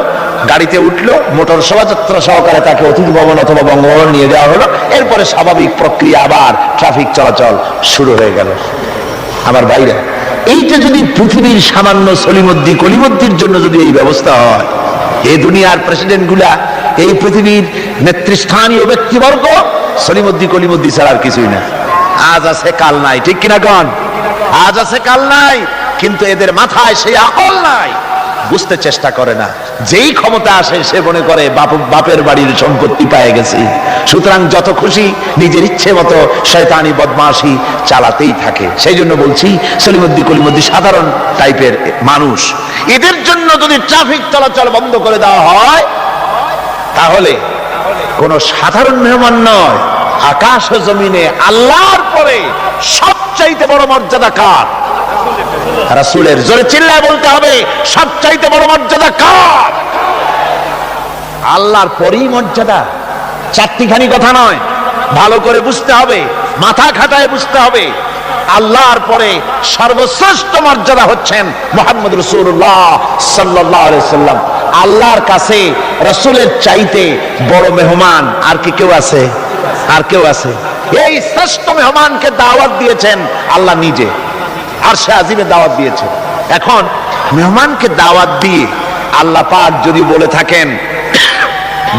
গাড়িতে উঠলো, মোটর শোভাযাত্রা সহকারে তাকে অতিথি ভবন অথবা বঙ্গভবন নিয়ে যাওয়া হলো। এরপরে স্বাভাবিক প্রক্রিয়া, আবার ট্রাফিক চলাচল শুরু হয়ে গেল। আমার বাইরে এইটা যদি পৃথিবীর সামান্য সলিমদ্দি কলিমদ্দির জন্য যদি এই ব্যবস্থা হয়, এই দুনিয়ার প্রেসিডেন্ট গুলা, এই পৃথিবীর নেতৃস্থানীয় ব্যক্তিবর্গ সলিমদ্দি কলিমদ্দি ছাড়া আর কিছুই না। আজ আছে কাল নাই, ঠিক কিনা গণ? আজ আছে কাল নাই, কিন্তু এদের মাথায় সেই আকল নাই, বুঝতে চেষ্টা করে না। যেই ক্ষমতা আসে সে মনে করে বাপের বাড়ির সম্পত্তি পেয়ে গেছি, সুতরাং যত খুশি নিজের ইচ্ছে মতো শয়তানি বদমাশি চালাতেই থাকে। সেই জন্য বলছি সলিমদ্দি কলিমদ্দি সাধারণ টাইপের মানুষ, এদের জন্য যদি ট্রাফিক চলাচল বন্ধ করে দেওয়া হয় তাহলে কোন সাধারণ মেহমান নয়, আকাশ ও জমিনে আল্লাহর পরে সবচাইতে বড় মর্যাদা কার? রাসূলের। জোরে চিল্লায় বলতে হবে, সবচাইতে বড় মর্যাদা কার? আল্লাহর পরেই মর্যাদা। চারটিখানি কথা নয়, ভালো করে বুঝতে হবে, মাথা খাটায় বুঝতে হবে। আল্লাহর পরে সর্বশ্রেষ্ঠ মর্যাদা হচ্ছেন মুহাম্মদ রাসূলুল্লাহ সাল্লাল্লাহু আলাইহি ওয়াসাল্লাম। আল্লাহর কাছে রাসূলের চাইতে বড় মেহমান আর কি কেউ আছে? আর কেউ আছে? এই শ্রেষ্ঠ মেহমানকে দাওয়াত দিয়েছেন আল্লাহ নিজে, আরশে আজিমে দাওয়াত দিয়েছেন। এখন মেহমানকে দাওয়াত দিয়ে আল্লাহ পাক যদি বলে থাকেন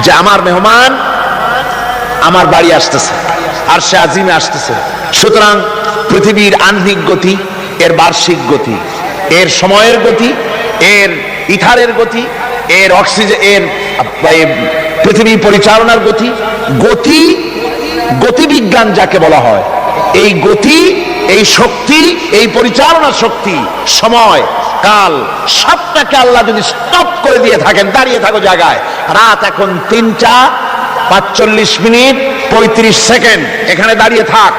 যে আমার মেহমান আমার বাড়ি আসতেছে, আরশে আজিমে আসতেছে, সুতরাং পৃথিবীর আহ্নিক গতি, এর বার্ষিক গতি, এর সময়ের গতি, এর ইথারের গতি, এর অক্সিজেন, এর পৃথিবী পরিচালনার গতি, গতিবিজ্ঞান যাকে বলা হয়, এই গতি, এই শক্তি, এই পরিচালনা শক্তি, সময়, কাল, সবটাকে আল্লাহ যদি স্টপ করে দিয়ে থাকেন, দাঁড়িয়ে থাকো জায়গায়, রাত এখন 3টা 45 মিনিট 35 সেকেন্ড, এখানে দাঁড়িয়ে থাক,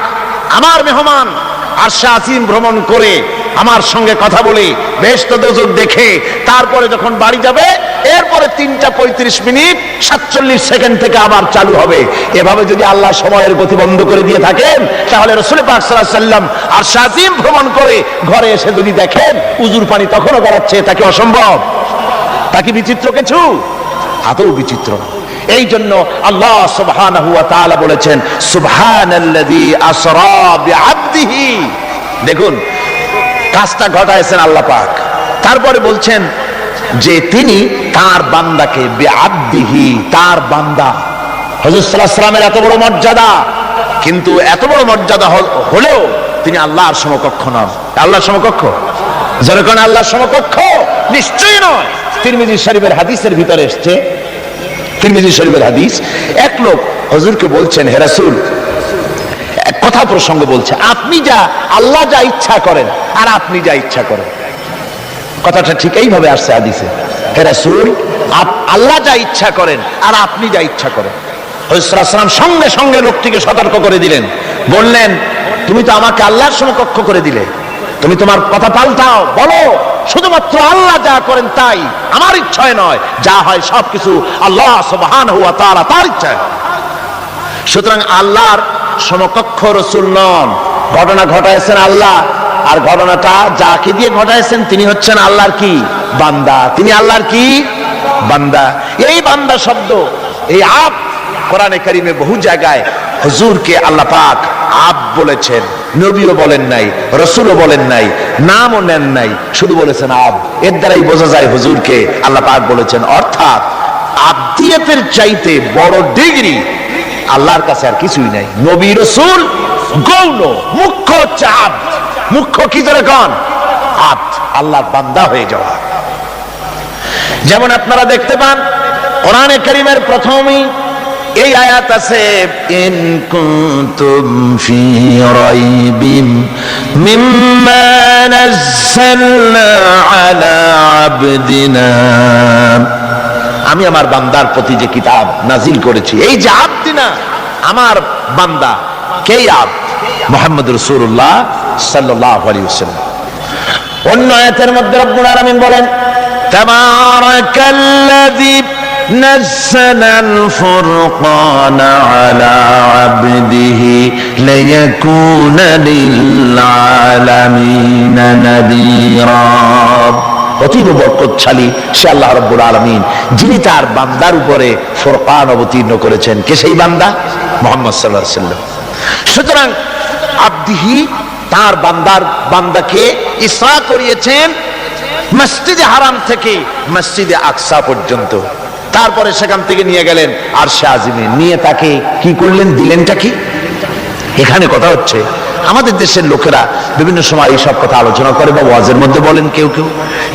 আমার মেহমান আরশে আজিম ভ্রমণ করে আমার সঙ্গে কথা বলে বেহেশত দোজখ দেখে তারপরে যখন বাড়ি যাবে, এরপরে 3:35 47 থেকে আবার চালু হবে। এভাবে যদি আল্লাহ সময়ের গতি বন্ধ করে দিয়ে থাকেন, তাহলে রাসূল পাক সাল্লাল্লাহু আলাইহি ওয়াসাল্লাম আর শাজিম ভ্রমণ করে ঘরে এসে যদি দেখেন উজুর পানি তখনও গড়াচ্ছে, তা কি অসম্ভব? তা কি বিচিত্র কিছু? আদৌ বিচিত্র। এই জন্য আল্লাহ সুবহানাহু ওয়া তাআলা বলেছেন সুবহানাল্লাযী আসরা বিআবদিহি। দেখুন কাজটা ঘটায়ছেন আল্লাহ পাক, তারপরে বলছেন যে তিনি তার বান্দাকে বিআবদিহি, তার বান্দা। হুজুর সাল্লাল্লাহু আলাইহি ওয়াসাল্লামের এত বড় মর্যাদা, কিন্তু এত বড় মর্যাদা হলেও তিনি আল্লাহর সমকক্ষ নন। আল্লাহর সমকক্ষ? যেরকম আল্লাহর সমকক্ষ নিশ্চয়ই নয়। তিরমিজি শরীফের হাদিসের ভিতরে এসেছে, তিরমিজি শরীফের হাদিস, এক লোক হুজুরকে বলছেন, হে রাসূল, এক কথা প্রসঙ্গ বলছে, আপনি যা আল্লাহ যা ইচ্ছা করেন আর আপনি যা ইচ্ছা করেন। কথাটা ঠিক এইভাবে আসছে হাদিসে, হে রাসূল, আল্লাহ যা ইচ্ছা করেন আর আপনি যা ইচ্ছা করেন। হুজুর সাল্লাল্লাহু আলাইহি ওয়াসাল্লাম সঙ্গে সঙ্গে লোকটিকে সতর্ক করে দিলেন, বললেন তুমি তো আমাকে আল্লাহর সমকক্ষ করে দিলে, তুমি তোমার কথা পাল্টাও, বলো শুধুমাত্র আল্লাহ যা করেন তাই, আমার ইচ্ছায় নয়, যা হয় সবকিছু আল্লাহ সুবহানাহু ওয়া তাআলা তার ইচ্ছায়। সুতরাং আল্লাহর সমকক্ষ রাসূল নন, ঘটনা ঘটায়ছেন আল্লাহ, আর ঘটনাটা যাকে দিয়ে ঘটায়ছেন তিনি হচ্ছেন আল্লাহর কি বান্দা, তিনি আল্লাহর কি বান্দা। এই বান্দা শব্দ, এই আব কোরআনে কারীমে বহু জায়গায় হুজুরকে আল্লাহ পাক আব বলেছেন, নবীও বলেন নাই, রাসূলও বলেন নাই, নামও নেন নাই, শুধু বলেছেন আব। এর দ্বারাই বোঝা যায় হুজুরকে আল্লাহ পাক বলেছেন। অর্থাৎ আবদিয়তের চাইতে বড় ডিগ্রি আল্লাহর কাছে আর কিছুই নাই। নবী রাসূল গৌণ, মুখ্য হচ্ছে আব্দ। মুখ্য কি ধরে কোন? আব্দ, আল্লাহর বান্দা হয়ে যাওয়া। যেমন আপনারা দেখতে পান কোরআনে কারীমের প্রথমেই এই আয়াত আছে, ইন কুনতুম ফি রাইবিম মিম্মা নাযালনা আলা আবদিনা, আমি আমার বান্দার প্রতি যে কিতাব নাজিল করেছি, এই যে আবদিনা আমার বান্দা, কে আব্দ? মুহাম্মদ রাসূলুল্লাহ সাল্লাল্লাহু আলাইহি ওয়াসাল্লাম। অন্য আয়াতের মধ্যে রব্বুল আলামিন বলেন, তাবারাকাল্লাযী নাযালাল ফুরকানা আলা আবদিহি লিয়াকুনা লিল আলামিনা নাযীরা। অতীব বরকতশালী সে আল্লাহ রাব্বুল আলামিন, যিনি তার বান্দার উপরে ফুরকান অবতীর্ণ করেছেন। কে সেই বান্দা? মুহাম্মদ সাল্লাল্লাহু আলাইহি ওয়াসাল্লাম। সুতরাং আবদিহি, তার বান্দাকে ইসরা করিয়েছেন মসজিদে হারাম থেকে মসজিদে আকসা পর্যন্ত, তারপরে সেখান থেকে নিয়ে গেলেন আরশে আজিমে, নিয়ে তাকে কি করলেন, দিলেনটা কি? এখানে কথা হচ্ছে আমাদের দেশের লোকেরা বিভিন্ন সময় এইসব কথা আলোচনা করে বা ওয়াজের মধ্যে বলেন কেউ কেউ,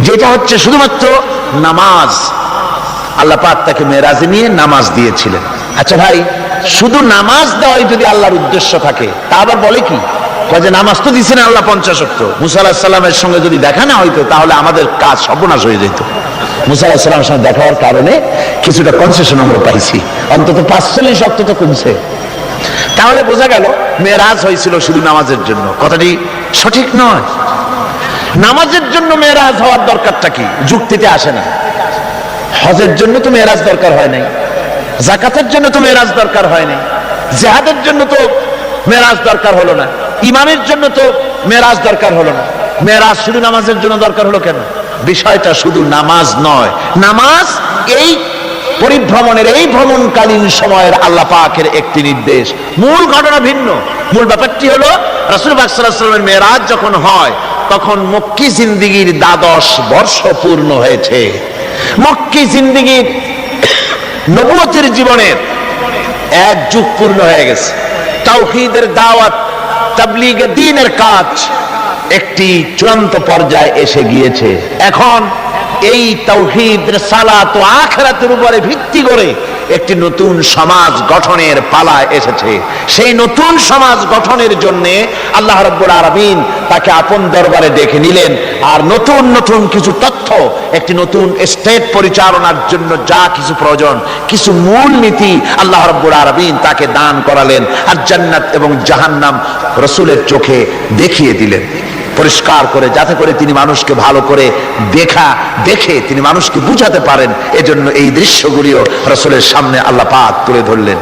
যেটা হচ্ছে শুধুমাত্র নামাজ। আল্লাহ পাক তাকে মেরাজে নিয়ে নামাজ দিয়েছিলেন। আচ্ছা ভাই, শুধু নামাজ দেওয়াই যদি আল্লাহর উদ্দেশ্য থাকে, তা আবার বলে কি, যে নামাজ তো দিচ্ছেন আল্লাহ 50 ওয়াক্ত, মুসা আলাইহিস সালামের সঙ্গে যদি দেখা না হইতো তাহলে আমাদের কাজ সর্বনাশ হয়ে যেত। মুসা আলাইহিস সালামের সঙ্গে দেখা হওয়ার কারণে কিছুটা কনসেশন আমরা পাইছি, অন্তত 45 ওয়াক্ত তো কমছে। তাহলে বোঝা গেল মেরাজ হয়েছিল শুধু নামাজের জন্য। কথাটি সঠিক নয়। নামাজের জন্য মেরাজ হওয়ার দরকারটা কি? যুক্তিতে আসে না। হজের জন্য তো মেরাজ দরকার হয় নাই, যাকাতের জন্য তো মেরাজ দরকার হয় নাই, জিহাদের জন্য তো মেরাজ দরকার হলো না, ইমানের জন্য তো মেরাজ দরকার হলো না। মেরাজ শুধু নামাজের জন্য দরকার হলো কেন? বিষয়টা শুধু নামাজ নয়, নামাজ এই পরিভ্রমণের, এই ভ্রমণকালীন সময়ের আল্লাহ পাকের একটি নির্দেশ। মূল ঘটনা ভিন্ন। মূল ব্যাপারটি হলো রাসূল পাক সাল্লাল্লাহু আলাইহি ওয়াসাল্লামের মেরাজ যখন হয় তখন মক্কি জিন্দেগীর 12 বর্ষ পূর্ণ হয়েছে। মক্কি জিন্দেগীর নবুয়তের জীবনের 1 যুগ পূর্ণ হয়ে গেছে। তাওহীদের দাওয়াত, তাবলীগে দ্বীনের কাজ একটি চূড়ান্ত পর্যায়ে এসে গিয়েছে। এখন এই তাওহীদ, রিসালাত ও আখিরাতের উপরে ভিত্তি করে একটি নতুন সমাজ গঠনের পালা এসেছে। সেই নতুন সমাজ গঠনের জন্য আল্লাহ রাব্বুল আলামিন তাকে আপন দরবারে ডেকে নিলেন, আর নতুন নতুন কিছু তথ্য, একটি নতুন স্টেট পরিচালনার জন্য যা কিছু প্রয়োজন, কিছু মূল নীতি আল্লাহ রাব্বুল আলামিন তাকে দান করালেন, আর জান্নাত এবং জাহান্নাম রাসূলের চোখে দেখিয়ে দিলেন। পরিষ্কার করে, যাতে করে তিনি মানুষকে ভালো করে দেখে তিনি মানুষকে বুঝাতে পারেন। এজন্য এই দৃশ্যগুলিও রাসূলের সামনে আল্লাহ পাক তুলে ধরলেন।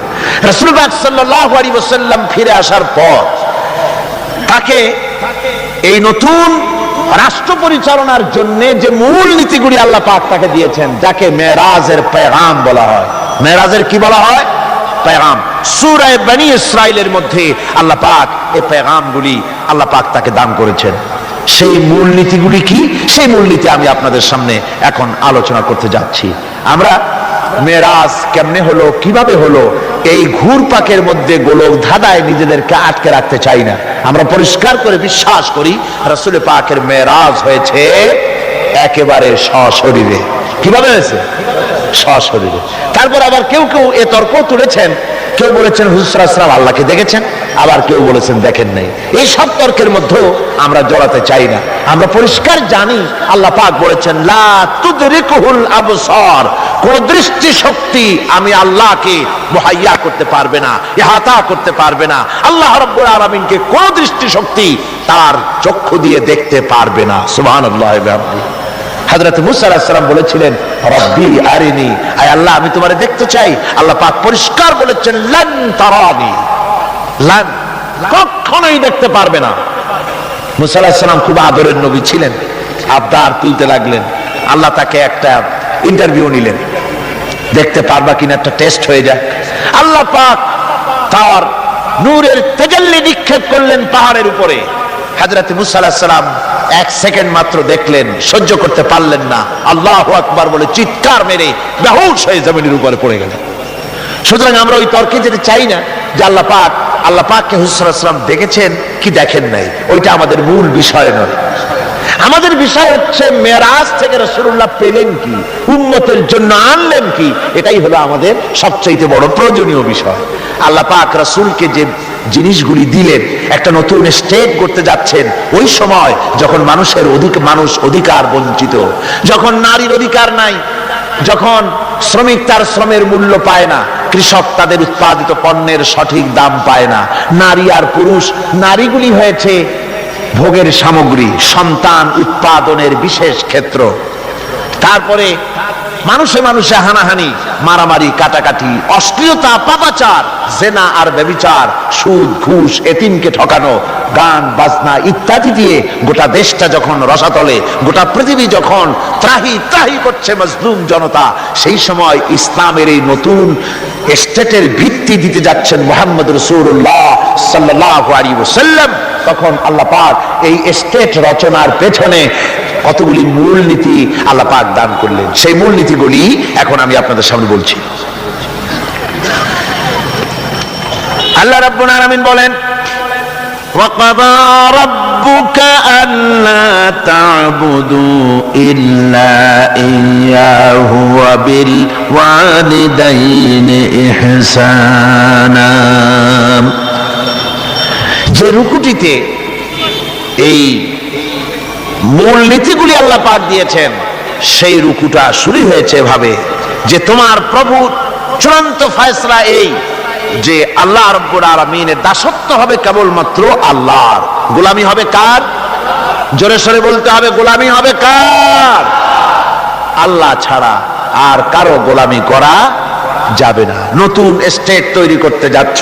রাসূল পাক সাল্লাল্লাহু আলাইহি ওয়াসাল্লাম ফিরে আসার পর তাকে এই নতুন রাষ্ট্র পরিচালনার জন্য যে মূল নীতিগুলি আল্লাহ পাক তাকে দিয়েছেন, যাকে মেরাজের পেগাম বলা হয়। মেরাজের কি বলা হয়? পেগাম। সূরা বনী ইসরাইলের মধ্যে আল্লাহ পাক এই পেগামগুলি আল্লাহ পাক তাকে দান করেছেন। সেই মূলনীতিগুলি কি? সেই মূলনীতি আমি আপনাদের সামনে এখন আলোচনা করতে যাচ্ছি। আমরা মেরাজ কেমনে হলো, কিভাবে হলো, এই ঘুরপাকের মধ্যে গোলক ধাঁধায় নিজেদেরকে আটকে রাখতে চাই না। আমরা পরিষ্কার করে বিশ্বাস করি রাসূল পাকের মেরাজ হয়েছে একেবারে সশরীরে। কিভাবে হয়েছে? সশরীরে। তারপর আবার কেউ কেউ এ তর্ক তুলেছেন, কেউ বলেছেন হুজুর সাল্লাল্লাহু আলাইহি ওয়াসাল্লাম আল্লাহকে দেখেছেন, আবার কেউ বলেছেন দেখেন নাই। এই সব তর্কের মধ্যেও আমরা জড়াতে চাই না। আমরা পরিষ্কার জানি আল্লাহ পাক বলেছেন লা তুদরিকুহুল আবসার, কোন দৃষ্টি শক্তি আমি আল্লাহকে মুহাইয়া করতে পারবে না, ইহাতা করতে পারবে না। আল্লাহ রাব্বুল আলামিনকে কোন দৃষ্টি শক্তি তার চক্ষু দিয়ে দেখতে পারবে না। সুবহানাল্লাহ। হযরত মুসা আলাইহিস সালাম বলেছিলেন রব্বি আরিনি, আয় আল্লাহ আমি তোমারে দেখতে চাই। আল্লাহ পাক পরিষ্কার বলেছেন লান তারানি, লান, কখনোই দেখতে পারবে না। মুসা আলাইহিস সালাম খুব আদরের নবী ছিলেন, আবদার তুলতে লাগলেন। আল্লাহ তাকে একটা ইন্টারভিউ নিলেন, দেখতে পারবা কিনা একটা টেস্ট হয়ে যায়। আল্লাহ পাক তার নূরের তাজাল্লি নিক্ষেপ করলেন পাহাড়ের উপরে। হযরত মুসা আলাইহিস সালাম এক সেকেন্ড মাত্র দেখলেন, সহ্য করতে পারলেন না, আল্লাহু আকবার বলে চিৎকার মেরে বেহুশ হয়ে জমিনের উপরে পড়ে গেলেন। সুতরাং আমরা ওই তর্কে যেতে চাই না যে আল্লাহ পাককে হুজুর সাল্লাল্লাহু আলাইহি ওয়াসাল্লাম দেখেছেন কি দেখেন নাই, ওইটা আমাদের মূল বিষয় নয়। আমাদের বিষয় হচ্ছে মেরাজ থেকে রাসূলুল্লাহ পেলেন কি, উম্মতের জন্য আনলেন কি, এটাই হলো আমাদের সবচেয়ে বড় প্রয়োজনীয় বিষয়। আল্লাহ পাক রাসূলকে যে জিনিসগুলি দিলেন, একটা নতুন স্টেট করতে যাচ্ছেন ওই সময় যখন মানুষ অধিকার বঞ্চিত, যখন নারীর অধিকার নাই, যখন শ্রমিক তার শ্রমের মূল্য পায় না, কৃষক তাদের উৎপাদিত পণ্যের সঠিক দাম পায় না, নারী আর পুরুষ, নারীগুলি হয়েছে ভোগের সামগ্রী, সন্তান উৎপাদনের বিশেষ ক্ষেত্র। তারপরে মানুষে মানুষে হানাহানি, মারামারি, কাটাকাটি, অশ্লীলতা, পাপাচার, জেনা আর ব্যভিচার, সুদ, ঘুষ, এতিমকে ঠকানো, গান বাজনা ইত্যাদি দিয়ে গোটা দেশটা যখন রসাতলে, গোটা পৃথিবী যখন ত্রাহি ত্রাহি করছে মজলুম জনতা, সেই সময় ইসলামের এই নতুন স্টেটের ভিত্তি দিতে যাচ্ছেন মুহাম্মদ রাসূলুল্লাহ সাল্লাল্লাহু আলাইহি ওয়াসাল্লাম। তখন আল্লাহ পাক এই স্টেট রচনার পেছনে কতগুলি মূলনীতি আল্লাহ পাক দান করলেন। সেই মূলনীতিগুলি এখন আমি আপনাদের সামনে বলছি। আল্লাহ রাব্বুল আলামিন বলেন ওয়াকাদা রাব্বুকা আল্লা তা'বুদু ইল্লা ইয়্যাহু ওয়া বিল ওয়ালিদাইনি ইহসানা। যে রুকুটিতে এই মূলনীতিগুলি আল্লাহ পাক দিয়েছেন, সেই রুকুটা শুরু হয়েছে এভাবে যে তোমার প্রভু চূড়ান্ত ফয়সালা এই যে আল্লাহ রাব্বুল আলামিনের দাসত্ব হবে কেবলমাত্র আল্লাহর, গোলামি হবে কার? জোরে সরে বলতে হবে, গোলামি হবে কার? আল্লাহ ছাড়া আর কারো গোলামি করা যাবে না। নতুন স্টেট তৈরি করতে যাচ্ছ,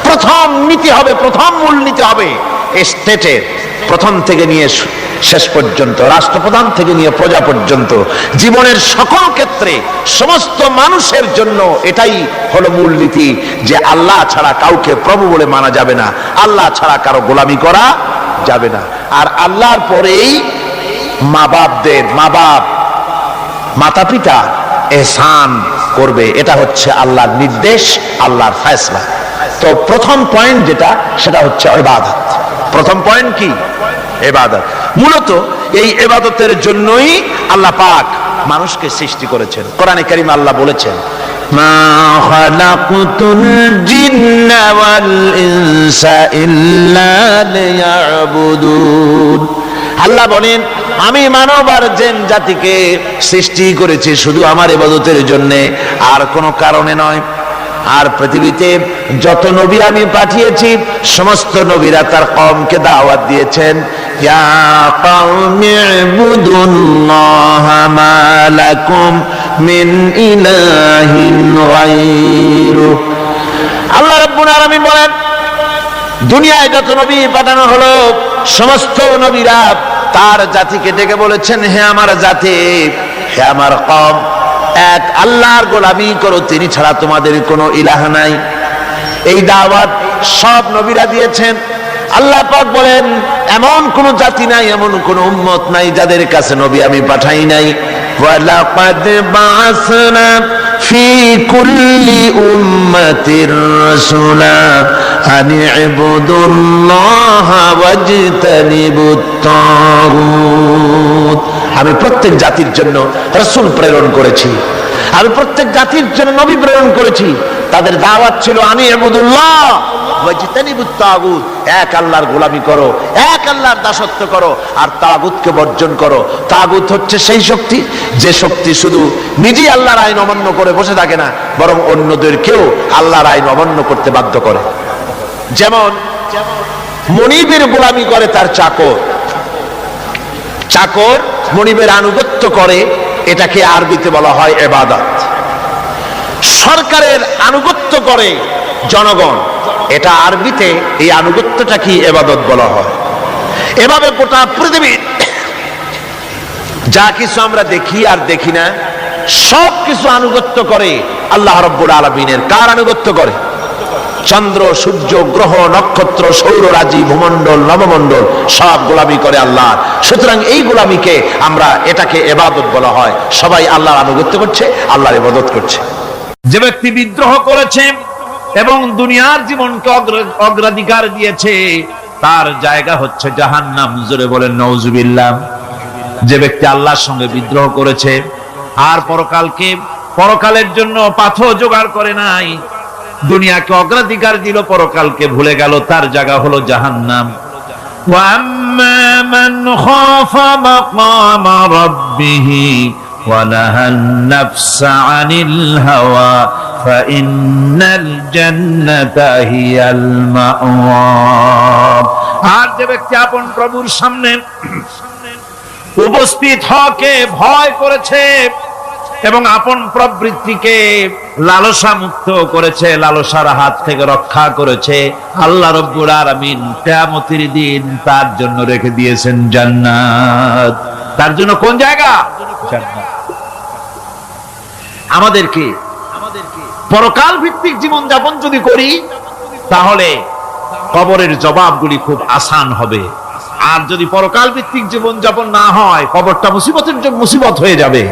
প্রথম নীতি হবে, প্রথম মূলনীতি হবে স্টেটের প্রথম থেকে নিয়ে শেষ পর্যন্ত, রাষ্ট্রপ্রধান থেকে নিয়ে প্রজা পর্যন্ত, জীবনের সকল ক্ষেত্রে সমস্ত মানুষের জন্য এটাই হলো মূলনীতি যে আল্লাহ ছাড়া কাউকে প্রভু বলে মানা যাবে না, আল্লাহ ছাড়া কারো গোলামি করা যাবে না। আর আল্লাহর পরেই মাতা পিতা এহসান করবে, এটা হচ্ছে আল্লাহর নির্দেশ, আল্লাহর ফয়সালা। তো প্রথম পয়েন্ট যেটা, সেটা হচ্ছে ইবাদত। প্রথম পয়েন্ট কি? ইবাদত। মূলত এই ইবাদতের জন্যই আল্লাহ পাক মানুষকে সৃষ্টি করেছেন। কোরআনে কারীমে আল্লাহ বলেছেন মা খালাকুতুল জিন্না ওয়াল ইনসা ইল্লা লিয়াবুদুন। আল্লাহ বলেন আমি মানব আর জিন জাতিকে সৃষ্টি করেছি শুধু আমার ইবাদতের জন্য, আর কোনো কারণে নয়। আর পৃথিবীতে যত নবী আমি পাঠিয়েছি সমস্ত নবীরা তার কওমকে দাওয়াত দিয়েছেন ইয়া কওমি ইবুদুল্লাহা মা লাকুম মিন ইলাহিন গায়রু। আল্লাহ রাব্বুল আলামিন বলেন, দুনিয়ায় যত নবী পাঠানো হলো সমস্ত নবীরা তার জাতিকে ডেকে বলেছেন, হে আমার জাতি, হে আমার কওম, এক আল্লাহর গোলামি করো, তিনি ছাড়া তোমাদের কোনো ইলাহ নাই। এই দাওয়াত সব নবীরা দিয়েছেন। আল্লাহ পাক বলেন, এমন কোন জাতি নাই, এমন কোন উম্মত নাই যাদের কাছে নবী আমি পাঠাই নাই। ওয়ালাকাদ বা'আসনা ফি কুল্লি উম্মাতির রাসূলা আন ইবুদুল্লাহা ওয়াজতানিবুত তাগুত। আমি প্রত্যেক জাতির জন্য রাসূল প্রেরণ করেছি, আমি প্রত্যেক জাতির জন্য নবী প্রেরণ করেছি। তাদের দাওয়াত ছিল আনি ইবুদুল্লাহ ওয়াজতানিবুত তাগুত, এক আল্লাহর গোলামি করো, এক আল্লাহর দাসত্ব করো, আর তাগুতকে বর্জন করো। তাগুত হচ্ছে সেই শক্তি যে শক্তি শুধু নিজেই আল্লাহর আইন অমান্য করে বসে থাকে না, বরং অন্যদেরকেও আল্লাহর আইন অমান্য করতে বাধ্য করে। যেমন মনিবের গোলামি করে তার চাকর, চাকর মনিবের আনুগত্য করে, এটাকে আরবিতে বলা হয় ইবাদত। সরকারের আনুগত্য করে জনগণ, এটা আরবিতে এই আনুগত্যটাকে ইবাদত বলা হয়। এভাবে গোটা পৃথিবীর যা কিছু আমরা দেখি আর দেখি না, সব কিছু আনুগত্য করে আল্লাহ রাব্বুল আলামিনের। কার আনুগত্য করে? চন্দ্র, সূর্য, গ্রহ, নক্ষত্র, সৌররাজি, ভূমণ্ডল, নবমণ্ডল সব গোলামি করে আল্লাহ। সুতরাং এই গোলামিকে আমরা, এটাকে ইবাদত বলা হয়। সবাই আল্লাহর আনুগত্য করছে, আল্লাহর ইবাদত করছে। যে ব্যক্তি বিদ্রোহ করেছে এবং দুনিয়ার জীবনকে অগ্রাধিকার দিয়েছে, তার জায়গা হচ্ছে জাহান্নাম। জোরে বলেন নাউজুবিল্লাহ। যে ব্যক্তি আল্লাহর সঙ্গে বিদ্রোহ করেছে আর পরকালের জন্য পাথর জোগাড় করে নাই, দুনিয়াকে অগ্রাধিকার দিল, পরকালকে ভুলে গেল, তার জায়গা হলো জাহান্নাম। ওয়া আম্মা মান খাফা মাকামা রাব্বিহি ওয়া নাহান নাফসা আনিল হাওয়া ফাইন্নাল জান্নাতা হিয়াল মাওয়া। আর যে ব্যক্তি আপন প্রভুর সামনে উপস্থিত হওয়াকে ভয় করেছে এবং আপন প্রবৃত্তিকে লালসা মুক্ত করেছে, লালসার হাত থেকে রক্ষা করেছে, আল্লাহ রাব্বুল আলামিন কিয়ামতের দিন তার জন্য রেখে দিয়েছেন জান্নাত। তার জন্য কোন জায়গা? জান্নাত। আমাদেরকে পরকাল ভিত্তিক জীবন যাপন যদি করি, তাহলে কবরের জবাবগুলি খুব আসান হবে। আর যদি পরকাল ভিত্তিক জীবন যাপন না হয়, কবরটা মুসিবত হয়ে যাবে।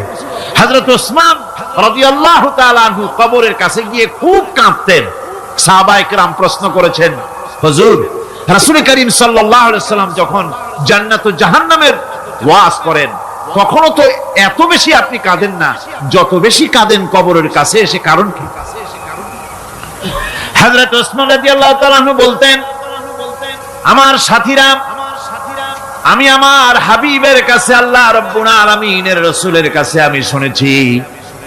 হযরত ওসমান রাদিয়াল্লাহু তাআলা আনহু কবরের কাছে গিয়ে খুব কাঁদতেন। সাহাবায়ে কেরাম প্রশ্ন করেছেন, হুজুর, রাসূল করিম সাল্লাল্লাহু আলাইহি ওয়াসাল্লাম যখন জান্নাত ও জাহান্নামের ওয়াজ করেন, কখনো তো এত বেশি আপনি কাঁদেন না, যত বেশি কাঁদেন কবরের কাছে এসে, কারণ কি? হযরত ওসমান রাদিয়াল্লাহু তাআলা আনহু বলতেন, আমার সাথীরা, আমি আমার হাবিবের কাছে, আল্লাহ রাব্বুল আলামিনের রাসূলের কাছে আমি শুনেছি,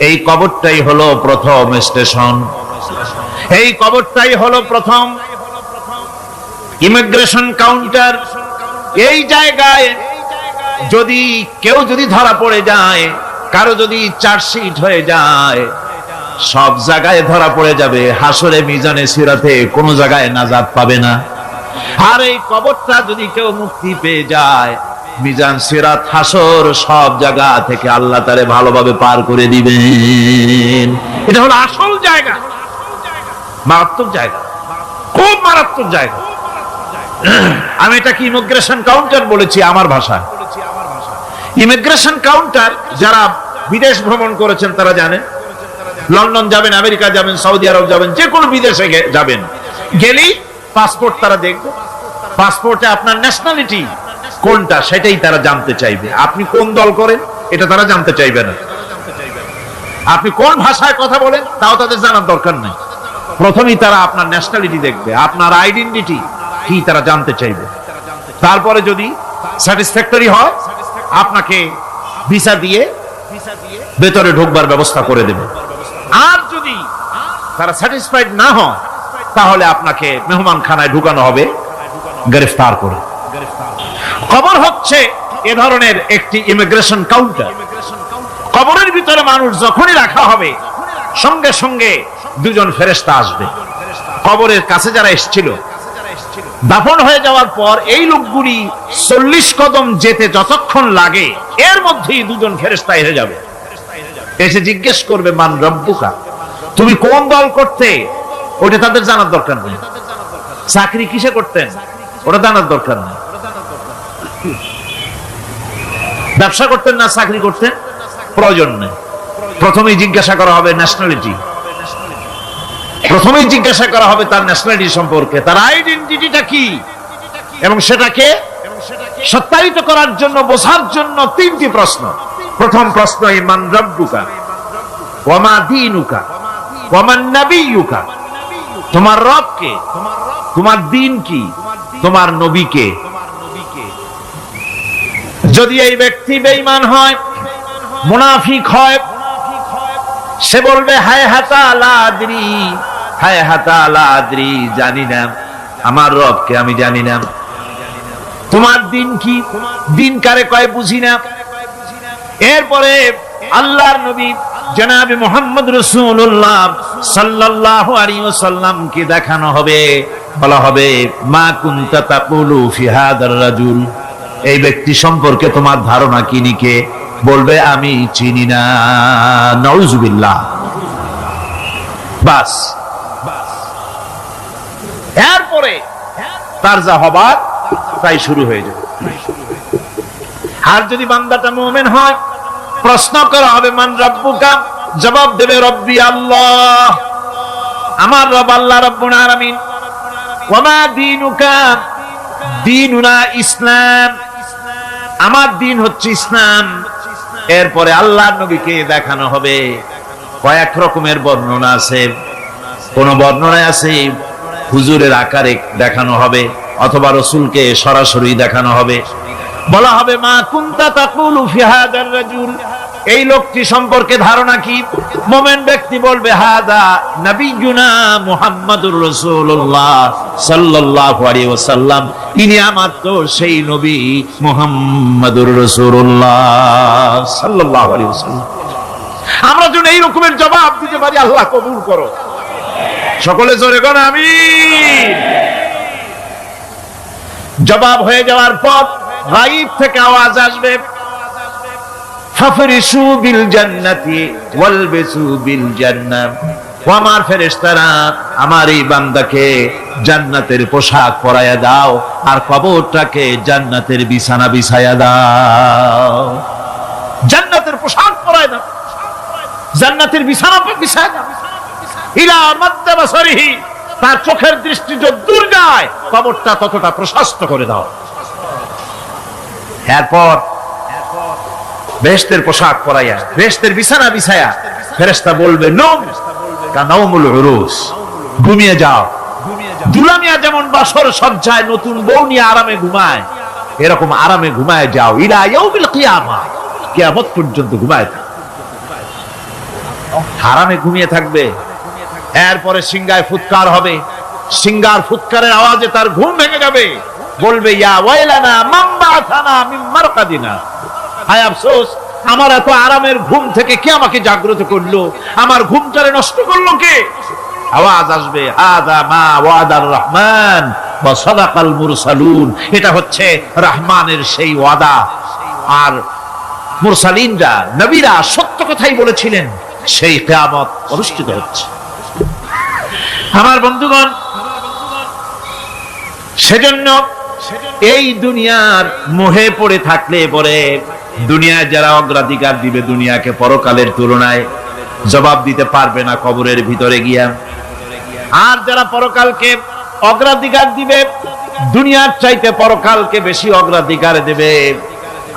এই কবরটাই হলো প্রথম স্টেশন, এই কবরটাই হলো প্রথম ইমিগ্রেশন কাউন্টার। এই জায়গায় যদি কেউ ধরা পড়ে যায়, কারো যদি চার্জশিট হয়ে যায়, সব জায়গায় ধরা পড়ে যাবে। হাসরে, মিজানে, সিরাতে কোনো জায়গায় নাজাত পাবে না। আর এই কবরটা যদি কেউ মুক্তি পেয়ে যায়, মিজান, সিরাত, হাসর সব জায়গা থেকে আল্লাহ তারে ভালোভাবে পার করে দিবেন। এটা হলো আসল জায়গা, মারাত্মক জায়গা, খুব মারাত্মক জায়গা। আমি এটাকে ইমিগ্রেশন কাউন্টার বলেছি আমার ভাষায়। ইমিগ্রেশন কাউন্টার যারা বিদেশ ভ্রমণ করেছেন তারা জানেন। লন্ডন যাবেন, আমেরিকা যাবেন, সৌদি আরব যাবেন, যে কোনো বিদেশে যাবেন, গেলেই পাসপোর্ট তারা দেখবে। পাসপোর্টে আপনার ন্যাশনালিটি কোনটা সেটাই তারা জানতে চাইবে। আপনি কোন দল করেন এটা তারা জানতে চাইবে না। আপনি কোন ভাষায় কথা বলেন তাও তাদের জানার দরকার নেই। প্রথমেই তারা আপনার ন্যাশনালিটি দেখবে, আপনার আইডেন্টিটি কি তারা জানতে চাইবে। তারপরে যদি স্যাটিসফ্যাক্টরি হয়, আপনাকে ভিসা দিয়ে ভেতরে ঢোকবার ব্যবস্থা করে দেবে। আর যদি তারা স্যাটিসফাইড না হয়, তাহলে আপনাকে মেহমানখানায় ঢুকানো হবে গ্রেফতার করে। কবর হচ্ছে এ ধরনের একটি ইমিগ্রেশন কাউন্টার। কবরের ভিতরে মানুষ যখনই রাখা হবে, সঙ্গে সঙ্গে দুজন ফেরেশতা আসবে। কবরের কাছে যারা এসেছিল, দাফন হয়ে যাওয়ার পর এই লোকগুলি 40 কদম যেতে যতক্ষণ লাগে, এর মধ্যেই দুজন ফেরেশতা এসে যাবে। এসে জিজ্ঞেস করবে, মান রব্বুকা, তুমি কোন দল করতে? ওটা তাদের জানার দরকার নেই। চাকরি কিসে করতেন, ওটা জানার দরকার নেই। ব্যবসা করতেন না চাকরি করতেন, প্রয়োজন নেই। প্রথমেই জিজ্ঞাসা করা হবে ন্যাশনালিটি, প্রথমেই জিজ্ঞাসা করা হবে তার ন্যাশনালিটি সম্পর্কে, তার আইডেন্টিটিটা কি, এবং সেটাকে সত্যায়িত করার জন্য, বোঝার জন্য 3টি প্রশ্ন। প্রথম প্রশ্ন, মান রব্বুকা ওয়া মা দীনুকা ওয়া মান নাবিয়্যুকা, তোমার রব কে, তোমার দ্বীন কি, তোমার নবী কে। যদি এই ব্যক্তি বেঈমান হয়, মুনাফিক হয়, সে বলবে হায় হাতা লা আদরি, হায় হাতা লা আদরি, জানি না আমার রবকে, আমি জানি না। তোমার দিন কি, দিন কারে কয় বুঝি না। এরপরে আল্লাহর নবী জনাবে মুহাম্মদ রাসূলুল্লাহ সাল্লাল্লাহু আলাইহি ওয়াসাল্লামকে দেখানো হবে, বলা হবে মা কুনতা তাকুলু ফি হাদার রাজুল, এই ব্যক্তি সম্পর্কে তোমার ধারণা কি নিকে? বলবে আমি চিনি না। নাউযুবিল্লাহ। বাস, এরপরে তার যা হবার তাই শুরু হয়ে যাবে। আর যদি বান্দাটা মুমিন হয়, প্রশ্ন করা হবে মান রব্বুকা, জবাব দেবে রব্বি আল্লাহ, আমার রব আল্লাহ রাব্বুল আলামিন। ওয়া মা দীনুকা, দীনুনা ইসলাম, আমার দিন হচ্ছে ইসলাম। এরপরে আল্লাহর নবীকে দেখানো হবে। কয়েক রকমের বর্ণনা আছে, কোন বর্ণনায় আছে হুজুরের আকারে দেখানো হবে, অথবা রাসূলকে সরাসরি দেখানো হবে। বলা হবে মা কুনতা তাকুলু ফি হাদার রাজুল, এই লোকটি সম্পর্কে ধারণা কি? মুমিন ব্যক্তি বলবে হাদা নবিয়ুনা মুহাম্মাদুর রাসূলুল্লাহ সাল্লাল্লাহু আলাইহি ওয়াসাল্লাম, ইনি আমার তো সেই নবী মুহাম্মাদুর রাসূলুল্লাহ সাল্লাল্লাহু আলাইহি ওয়াসাল্লাম। আমরা যেন এই রকমের জবাব দিতে পারি, আল্লাহ কবুল করো। সকলে জোরে বলেন আমিন। জবাব হয়ে যাওয়ার পর গায়ব থেকে আওয়াজ আসবে, ফাফরিশু বিল জান্নাতি ওয়ালবিসু বিল জান্নাহ, ও আমার ফেরেশতারা, আমার এই বান্দাকে জান্নাতের পোশাক পরায়া দাও, আর কবরটাকে জান্নাতের বিছানা বিছায়া দাও। জান্নাতের পোশাক পরায় দাও, জান্নাতের বিছানা বিছায়া দাও। ইলা মাদ্দা বাসারিহি, তার চোখের দৃষ্টি যতদূর যায় কবরটা ততটা প্রশস্ত করে দাও। এরপর বেহেশতের পোশাক পরাইয়া, বেহেশতের বিছানা বিছায়া ফেরেশতা বলবে নওম কানাউমুল উরুস, ঘুমিয়ে যাও। দুলামিয়া যেমন বাসর সজ্জায় নতুন বউ নিয়ে আরামে ঘুমায়, এরকম আরামে ঘুমায় যাও। ইলা ইয়াউমিল কিয়ামা, কিয়ামত পর্যন্ত ঘুমায় থাকো, আরামে ঘুমিয়ে থাকবে। এরপরে সিংহায় ফুৎকার হবে, সিংহার ফুৎকারের আওয়াজে তার ঘুম ভেঙে যাবে। বলবে ইয়া ওয়াইলানা মান বাআসানা মিন মারকাদিনা, হায় আফসোস, আমার এত আরামের ঘুম থেকে কে আমাকে জাগ্রত করলো, আমার ঘুমটারে নষ্ট করলো কে? আওয়াজ আসবে হাদা মা ওয়াদার রহমান ওয়া সাদাকাল মুরসালুন, এটা হচ্ছে রহমানের সেই ওয়াদা, আর মুরসালিনরা, নবীরা সত্য কথাই বলেছিলেন, সেই কিয়ামত অনুষ্ঠিত হচ্ছে। আমার বন্ধুগণ, সেজন্য এই দুনিয়ার মোহে পড়ে থাকলে পরে দুনিয়ায় যারা অগ্রাধিকার দিবে দুনিয়াকে পরকালের তুলনায়, জবাব দিতে পারবে না কবরের ভিতরে গিয়া। আর যারা পরকালকে অগ্রাধিকার দিবে, দুনিয়ার চাইতে পরকালকে বেশি অগ্রাধিকার দেবে,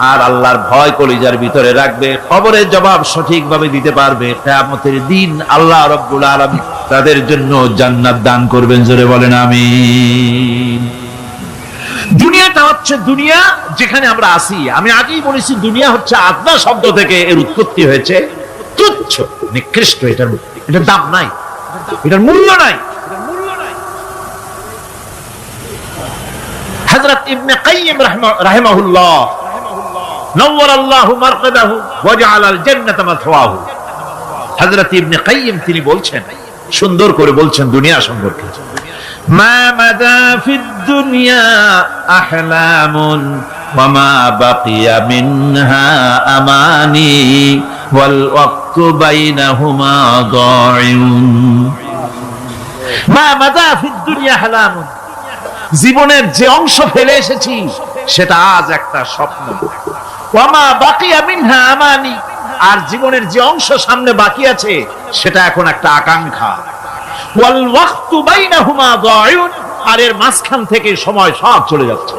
আর আল্লাহর ভয় কলিজার ভিতরে রাখবে, কবরের জবাব সঠিকভাবে দিতে পারবে, কিয়ামতের দিন আল্লাহ রাব্বুল আলামিন তাদের জন্য জান্নাত দান করবেন। জোরে বলেন আমিন। দুনিয়াটা হচ্ছে দুনিয়া যেখানে আমরা আছি। আমি আগেই বলেছি দুনিয়া হচ্ছে আদনা শব্দ থেকে এর উৎপত্তি হয়েছে। তুচ্ছ, নিকৃষ্ট, এটার দাম নাই, এটার মূল্য নাই। হযরত হযরত ইবনে কাইয়িম রাহিমাহুল্লাহ নওয়ারাল্লাহু মারকাদাহু ওয়া জাআলাল জান্নাতা মাথওয়াহু, হযরত ইবনে কাইয়িম তিনি বলছেন, সুন্দর করে বলছেন দুনিয়া সম্পর্কে, মা মাদা ফিদ দুনিয়া আহলামুন ওয়া মা বাকিয়া মিনহা আমানি ওয়াল ওয়াক্তু বাইনাহুমা দাইউন। মা মাদা ফিদ দুনিয়া আহলামুন, জীবনের যে অংশ ফেলে এসেছি সেটা আজ একটা স্বপ্ন। ওয়া মা বাকিয়া মিনহা আমানি, আর জীবনের যে অংশ সামনে বাকি আছে সেটা এখন একটা আকাঙ্ক্ষা। ওয়াল ওয়াক্তু বাইনাহুমা দাইউন, আর এর মাঝখান থেকে সময় সব চলে যাচ্ছে।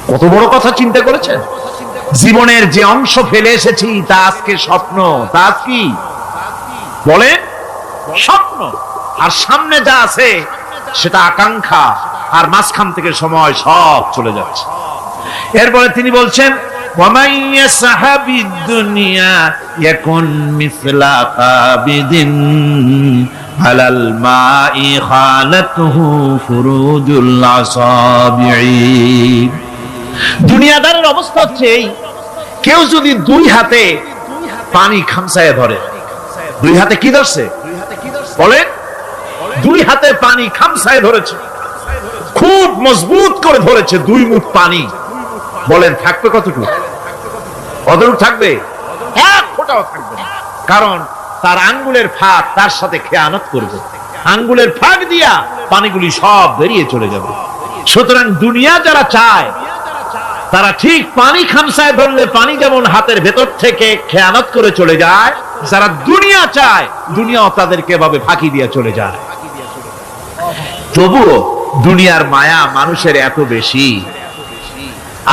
কত বড় কথা চিন্তা করেছেন? জীবনের যে অংশ ফেলে এসেছি তা আজকে স্বপ্ন, তা আজ কি বলেন? স্বপ্ন। আর সামনে যা আছে সেটা আকাঙ্ক্ষা, আর মাঝখান থেকে সময় সব চলে যাচ্ছে। এরপরে তিনি বলছেন, ওয়ামান ইয়াসহাবিদ দুনিয়া ইয়াকুন মিসলা কাবিদিন আলাল মাই খালাতুহু ফুরুজুল আসাবিঈ। দুনিয়াদারের অবস্থা হচ্ছে এই, কেউ যদি দুই হাতে পানি খামসায় ধরে, দুই হাতে কি ধরছে বলেন? দুই হাতে পানি খামসায় ধরেছে, খুব মজবুত করে ধরেছে, দুই মুঠ পানি, বলেন থাকবে কতটুকু? কতটুকু থাকবে? এক ফোঁটাও থাকবে না, কারণ তার আঙ্গুলের ফাঁক তার সাথে খেয়ানত করবে, আঙ্গুলের ফাঁক দিয়া পানিগুলি সব বেরিয়ে চলে যাবে। সুতরাং দুনিয়া যারা চায় তারা ঠিক পানি খামসায় ধরলে পানি যেমন হাতের ভেতর থেকে খেয়ানত করে চলে যায়, যারা দুনিয়া চায় দুনিয়াও তাদেরকে এভাবে ফাঁকি দিয়ে চলে যায়। তবুও দুনিয়ার মায়া মানুষের এত বেশি।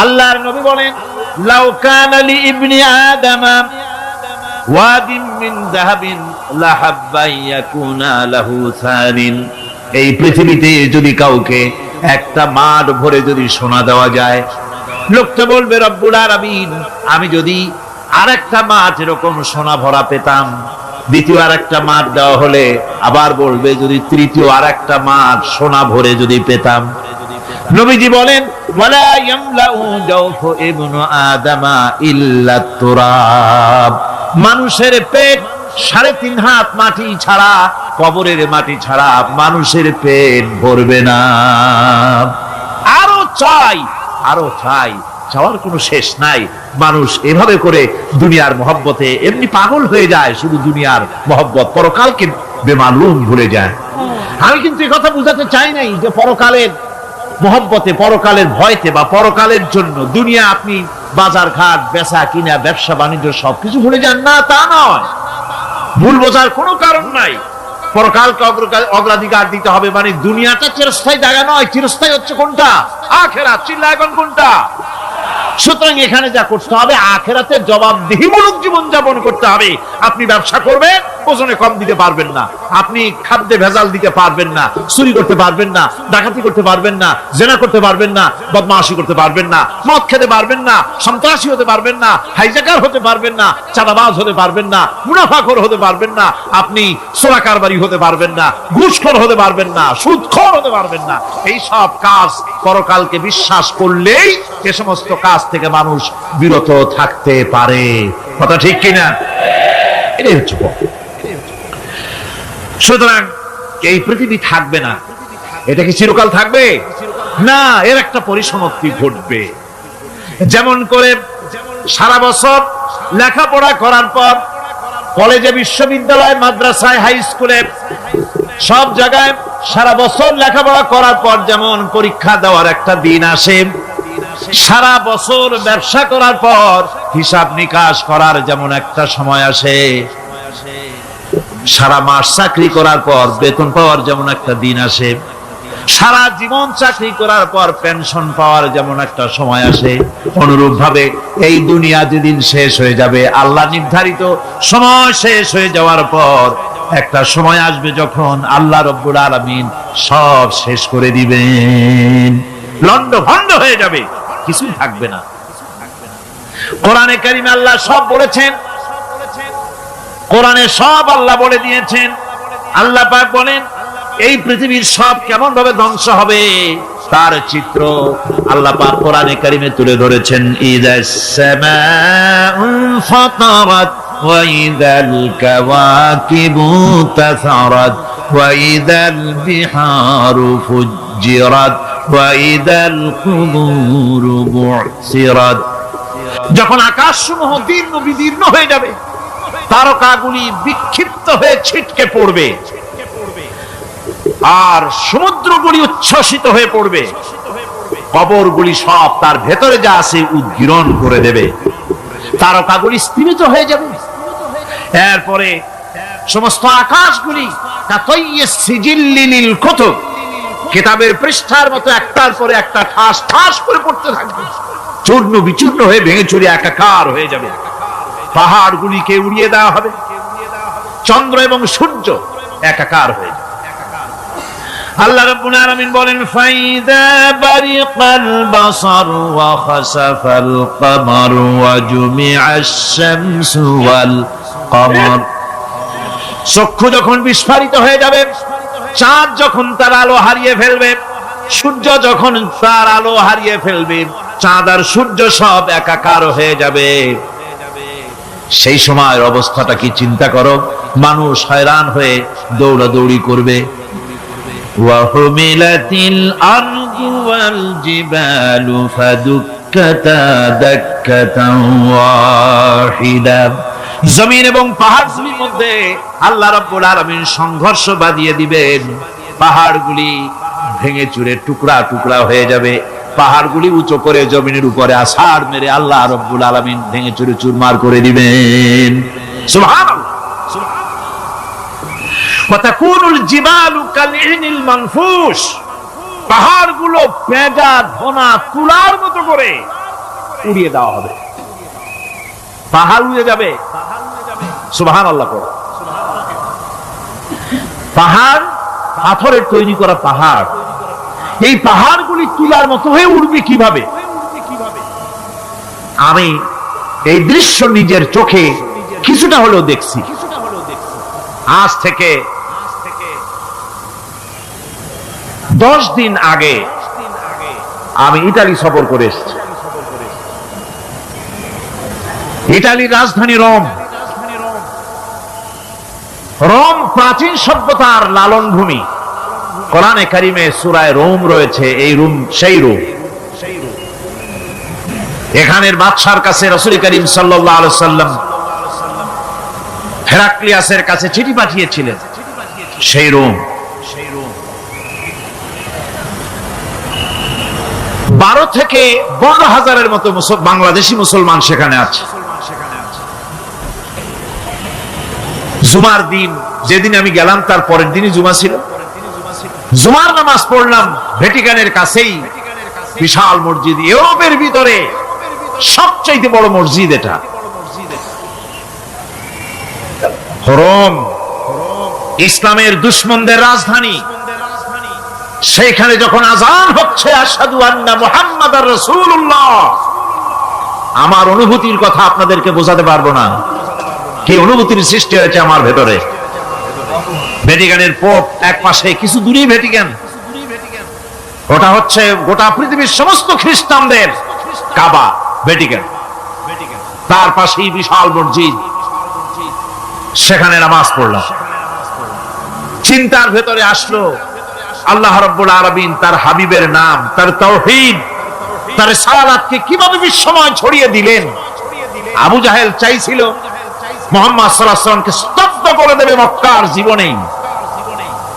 আল্লাহর নবী বলেন, লাউ কানা লি ইবনি আদামা ওয়াদিন মিন যাহাবিন লাহাব্বা ইয়াকুনা লাহু সারিন। এই পৃথিবীতে যদি কাউকে একটা মাঠ ভরে যদি সোনা দেওয়া যায়, লোকটা বলবে রব্বুল আলামিন, আমি যদি আরেকটা মাঠ এরকম সোনা ভরা পেতাম। দ্বিতীয় আরেকটা মাঠ দেওয়া হলে আবার বলবে যদি তৃতীয় আরেকটা মাঠ সোনা ভরে যদি পেতাম। নবীজি বলেন, ওয়ালা ইয়ামলাউ জাওফু ইবনু আদামা ইল্লা তুরাব। মানুষের পেট 3.5 হাত মাটি ছাড়া, কবরের মাটি ছাড়া মানুষের পেট ভরবে না। আরো চাই, আরো চাই, চাওয়ার কোনো শেষ নাই। মানুষ এভাবে করে দুনিয়ার মহব্বতে এমনি পাগল হয়ে যায়, শুধু দুনিয়ার মহব্বত, পরকালকে বেমালুম ভুলে যায়। আমি কিন্তু এই কথা বুঝাতে চাই নাই যে পরকালের মহব্বতে, পরকালের ভয়তে বা পরকালের জন্য দুনিয়া আপনি বাজার ঘাট, বেচা কিনা, ব্যবসা বাণিজ্য সবকিছু ভুলে যান না, তা নয়। ভুল বোঝার কোনো কারণ নাই। পরকালকে অগ্রাধিকার দিতে হবে, মানে দুনিয়াটা চিরস্থায়ী জায়গা নয়। চিরস্থায়ী হচ্ছে কোনটা? আখিরাত। চিল্লা এখন কোনটা? সুতরাং এখানে যা করতে হবে, আখিরাতের জবাবদিহিমূলক জীবন যাপন করতে হবে। আপনি ব্যবসা করবেন, ওজনে কম দিতে পারবেন না, আপনি খাদ্যে ভেজাল দিতে পারবেন না, চুরি করতে পারবেন না, ডাকাতি করতে পারবেন না, জেনা করতে পারবেন না, বদমাশি করতে পারবেন না, মদ খেতে পারবেন না, সন্ত্রাসী হতে পারবেন না, হাইজাকার হতে পারবেন না, চাঁদাবাজ হতে পারবেন না, মুনাফাখোর হতে পারবেন না, আপনি চোরা কারবারি হতে পারবেন না, ঘুষখোর হতে পারবেন না, সুদখোর হতে পারবেন না। এই সব কাজ পরকালকে বিশ্বাস করলেই এ সমস্ত কাজ থেকে মানুষ বিরত থাকতে পারে। কথা ঠিক কিনা? এটাই হচ্ছে। সুতরাং এই পৃথিবী থাকবে না, এটা কি চিরকাল থাকবে না? এর একটা পরিসমাপ্তি ঘটবে। যেমন করে সারা বছর লেখাপড়া করার পর কলেজে, বিশ্ববিদ্যালয়, মাদ্রাসায়, হাই স্কুলে, সব জায়গায় সারা বছর লেখাপড়া করার পর যেমন পরীক্ষা দেওয়ার একটা দিন আসে, সারা বছর ব্যবসা করার পর হিসাব নিকাশ করার যেমন একটা সময় আসে, সারা মাস চাকরি করার পর বেতন পাওয়ার যেমন একটা দিন আসে, সারা জীবন চাকরি করার পর পেনশন পাওয়ার যেমন একটা সময় আসে, অনুরূপ ভাবে এই দুনিয়া যেদিন শেষ হয়ে যাবে, আল্লাহ নির্ধারিত সময় শেষ হয়ে যাওয়ার পর একটা সময় আসবে যখন আল্লাহ রব্বুল আলামিন সব শেষ করে দিবেন, লন্ডভন্ড হয়ে যাবে, কিছুই থাকবে না। কোরআনে কারিমে আল্লাহ সব বলেছেন, কোরআনে সব আল্লাহ বলে দিয়েছেন। আল্লাহ পাক বলেন এই পৃথিবীর সব কেমন ভাবে ধ্বংস হবে তার চিত্র আল্লাহ পাক কোরআনে কারিমে তুলে ধরেছেন। ইযাস সামাউ ফাতারাত ওয়া ইযাল কাওয়াকিবু তাসারাত ওয়া ইযাল বিহারু ফুজ্জিরাত ওয়া ইযাল কুবুরু বু'সিরাত। যখন আকাশসমূহ দীর্ঘ বিদীর্ণ হয়ে যাবে, তারকাগুলি বিক্ষিপ্ত হয়ে ছিটকে পড়বে, আর সমুদ্রগুলি উচ্ছ্বসিত হয়ে পড়বে, কবরগুলি সব তার ভেতরে যা আছে উদ্গীরণ করে দেবে, তারকাগুলি স্থিমিত হয়ে যাবে। এরপরে সমস্ত আকাশগুলি কাতাইয়িস সিজিল্লিল কুতুব, কিতাবের পৃষ্ঠার মতো একটার পরে একটা ঠাস ঠাস করে পড়তে থাকবে, চূর্ণ বিচূর্ণ হয়ে ভেঙে চুরে একাকার হয়ে যাবে। পাহাড়গুলিকে উড়িয়ে দেওয়া হবে, চন্দ্র এবং সূর্য একাকার হয়ে যাবে। আল্লাহ রাব্বুল আলামিন বলেন, ফাইদা বারিকাল বাসার ওয়া খাসাফাল কমার ওয়া জুমিআশ শামসু ওয়াল কমার। চক্ষু যখন বিস্ফারিত হয়ে যাবে, চাঁদ যখন তার আলো হারিয়ে ফেলবে, সূর্য যখন তার আলো হারিয়ে ফেলবে, চাঁদ আর সূর্য সব একাকার হয়ে যাবে। সেই সময়ের অবস্থাটা কি চিন্তা করো। মানুষ হয়রান হয়ে দৌড়াদৌড়ি করবে। ওয়াহুমিলাতিল আরদু ওয়াল জিবালু ফাদুক্কাতা দাক্কাতান ওয়াহিদা। জমিন এবং পাহাড়গুলির মধ্যে আল্লাহ রাব্বুল আলামিন সংঘর্ষ বাঁধিয়ে দিবেন। পাহাড়গুলি ভেঙে চুরে টুকরা টুকরা হয়ে যাবে। পাহাড়গুলি উঁচু করে জমিনের উপরে আছাড় মেরে আল্লাহ রাব্বুল আলামিন ভেঙে চুরে চুরমার করে দিবেন। সুবহানাল্লাহ। ওয়া তাকুনুল জিবালু কালইনিল মানফুশ। পাহাড়গুলো পেঁজা ধোনা তুলার মতো করে উড়িয়ে দেওয়া হবে, পাহাড় উড়ে যাবে। সুবহানাল্লাহ। পাহাড় পাথরের তৈরি করা পাহাড়, এই পাহাড়গুলি তুলার মতো হয়ে উড়বে কিভাবে? আমি এই দৃশ্য নিজের চোখে কিছুটা হলেও দেখছি। আজ থেকে 10 দিন আগে আমি ইতালি সফর করে এসেছি। ইতালির রাজধানী রোম। রোম প্রাচীন সভ্যতার লালন ভূমি। কোরআনে কারিমে সূরায়ে রোম রয়েছে। এই রোম সেই রোম। এখানের বাদশার কাছে রাসূল করিম সাল্লাল্লাহু আলাইহি সাল্লাম হেরাক্লিয়াসের কাছে চিঠি পাঠিয়েছিলেন। সেই রোম 12 থেকে 15,000-এর মতো বাংলাদেশি মুসলমান সেখানে আছে। জুমার দিন, যেদিন আমি গেলাম তার পরের দিনই জুমা ছিল। জুমার নামাজ পড়লাম ভ্যাটিকানের কাছেই বিশাল মসজিদ, ইউরোপের ভিতরে সবচেয়ে বড় মসজিদ এটা। রোম ইসলামের দুশমনদের রাজধানী। সেখানে যখন আযান হচ্ছে আশহাদু আন্না মুহাম্মাদার রাসূলুল্লাহ, আমার অনুভূতির কথা আপনাদেরকে বোঝাতে পারবো না, কি অনুভূতির সৃষ্টি হয়েছে আমার ভেতরে। ভ্যাটিকানের পোপ এক পাশে, কিছু দূরেই ভ্যাটিকান। ওটা হচ্ছে গোটা পৃথিবীর সমস্ত খ্রিস্টানদের কাবা, ভ্যাটিকান। তার পাশেই বিশাল মসজিদ, সেখানে নামাজ পড়লাম। চিন্তার ভেতরে আসলো আল্লাহ রাব্বুল আলামিন তার হাবিবের নাম, তার তাওহীদ, তার সালাতকে কিভাবে বিশ্বময় ছড়িয়ে দিলেন। আবু জাহেল চাইছিল মুহাম্মদ সাল্লাল্লাহু আলাইহি ওয়াসাল্লামকে স্তব্ধ করে দেবে মক্কার জীবনেই।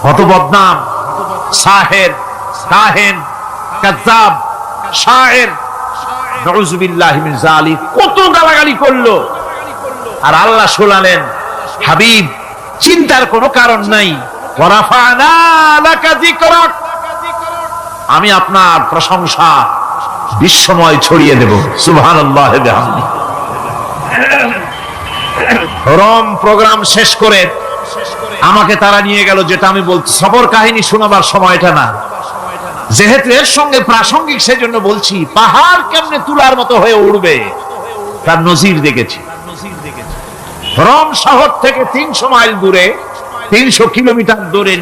কত বদনাম, সাহের, কাহেন, কাযযাব, শায়ের, নাউযুবিল্লাহি মিন যালিক, কত গালাগালি করলো। আর আল্লাহ শোনালেন, হাবিব চিন্তার কোনো কারণ নাই, ওয়ারাফা'না লাকা যিকরাক, আমি আপনার প্রশংসা বিশ্বময় ছড়িয়ে দেব। সুবহানাল্লাহি ওয়া বিহামদিহি। রোম প্রোগ্রাম শেষ করে আমাকে তারা নিয়ে গেল, যেটা আমি বলছি সফর কাহিনী শোনাবার সময়টা না, যেহেতু এর সঙ্গে প্রাসঙ্গিক সেজন্য বলছি। পাহাড় কেমনে তুলার মতো হয়ে উড়বে তার নজির দেখেছি। রোম শহর থেকে 300 মাইল দূরে, 300 কিলোমিটার দূরে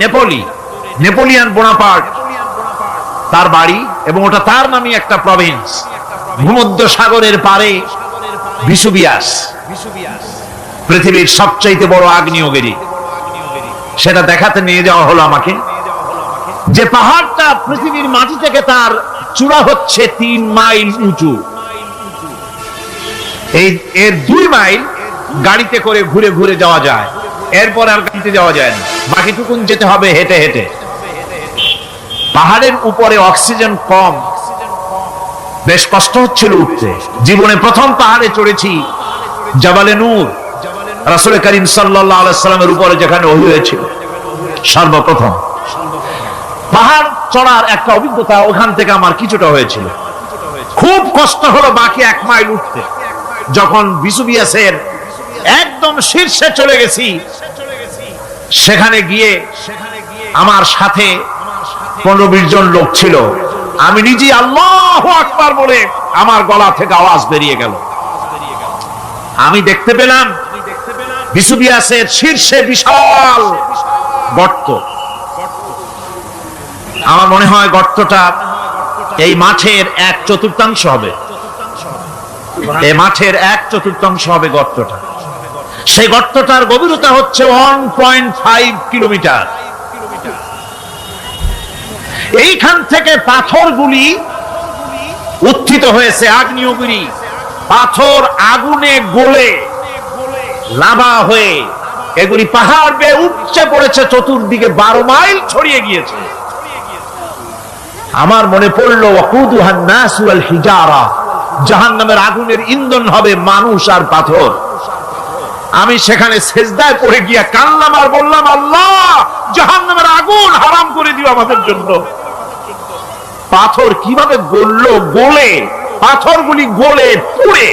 নেপোলিয়ান বোনাপার্ট তার বাড়ি, এবং ওটা তার নামে একটা প্রভিন্স, ভূমধ্য সাগরের পারে ভিসুভিয়াস, পৃথিবীর সবচাইতে বড় আগ্নেয়গিরি। সেটা দেখাতে নিয়ে যাওয়া হলো আমাকে, যে পাহাড়টা পৃথিবীর মাটি থেকে তার চূড়া হচ্ছে 3 মাইল উঁচু। এর 2 মাইল গাড়িতে করে ঘুরে ঘুরে যাওয়া যায়, এরপর আর গাড়িতে যাওয়া যায় না, বাকিটুকুন যেতে হবে হেঁটে হেঁটে। পাহাড়ের উপরে অক্সিজেন কম, বেশ কষ্ট হচ্ছিল উঠতে। জীবনে প্রথম পাহাড়ে চড়েছি, জাবালে নূর, রাসূল করিম সাল্লাল্লাহু আলাইহি সাল্লামের উপরে যেখানে ওহী হয়েছিল সর্বপ্রথম। পাহাড় চড়ার একটা অভিজ্ঞতা ওখান থেকে আমার কিছুটা হয়েছিল। খুব কষ্ট হলো বাকি 1 মাইল উঠতে। যখন ভিসুভিয়াসের একদম শীর্ষে চলে গেছি, সেখানে গিয়ে আমার সাথে 15-20 জন লোক ছিল। আমি নিজে আল্লাহু আকবার বলে আমার গলা থেকে আওয়াজ বেরিয়ে গেল। আমি দেখতে পেলাম ভিসুভিয়াসের শীর্ষে বিশাল গর্ত। আমার মনে হয় গর্তটা এই মাঠের 1/4 হবে, এই মাঠের 1/4 হবে গর্তটা। সেই গর্তটার গভীরতা হচ্ছে 1.5 কিলোমিটার। এইখান থেকে পাথরগুলি উত্থিত হয়েছে, আগ্নেয়গিরি পাথর আগুনে গলে লাভা হয়ে এগুলি পাহাড় বেয়ে উপচে পড়েছে, চতুর্দিকে 12 মাইল ছড়িয়ে গিয়েছে। আমার মনে পড়লো ওয়াকুদুহান নাস ওয়াল হিজারা, জাহান্নামের আগুনের ইন্ধন হবে মানুষ আর পাথর। আমি সেখানে সেজদায় পড়ে গিয়ে কান্নাম আর বললাম, আল্লাহ জাহান্নামের আগুন হারাম করে দিও আমাদের জন্য। পাথর কিভাবে গললো, গলে পাথরগুলি গলে পুড়ে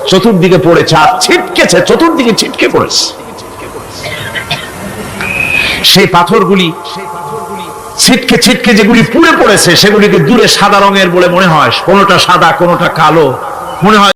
চতুর্দিকে পড়েছে আর ছিটকেছে, চতুর্দিকে ছিটকে পড়েছে। সেই পাথরগুলি ছিটকে ছিটকে যেগুলি পুড়ে পড়েছে, সেগুলিকে দূরে সাদা রঙের বলে মনে হয়, কোনোটা সাদা কোনোটা কালো মনে হয়।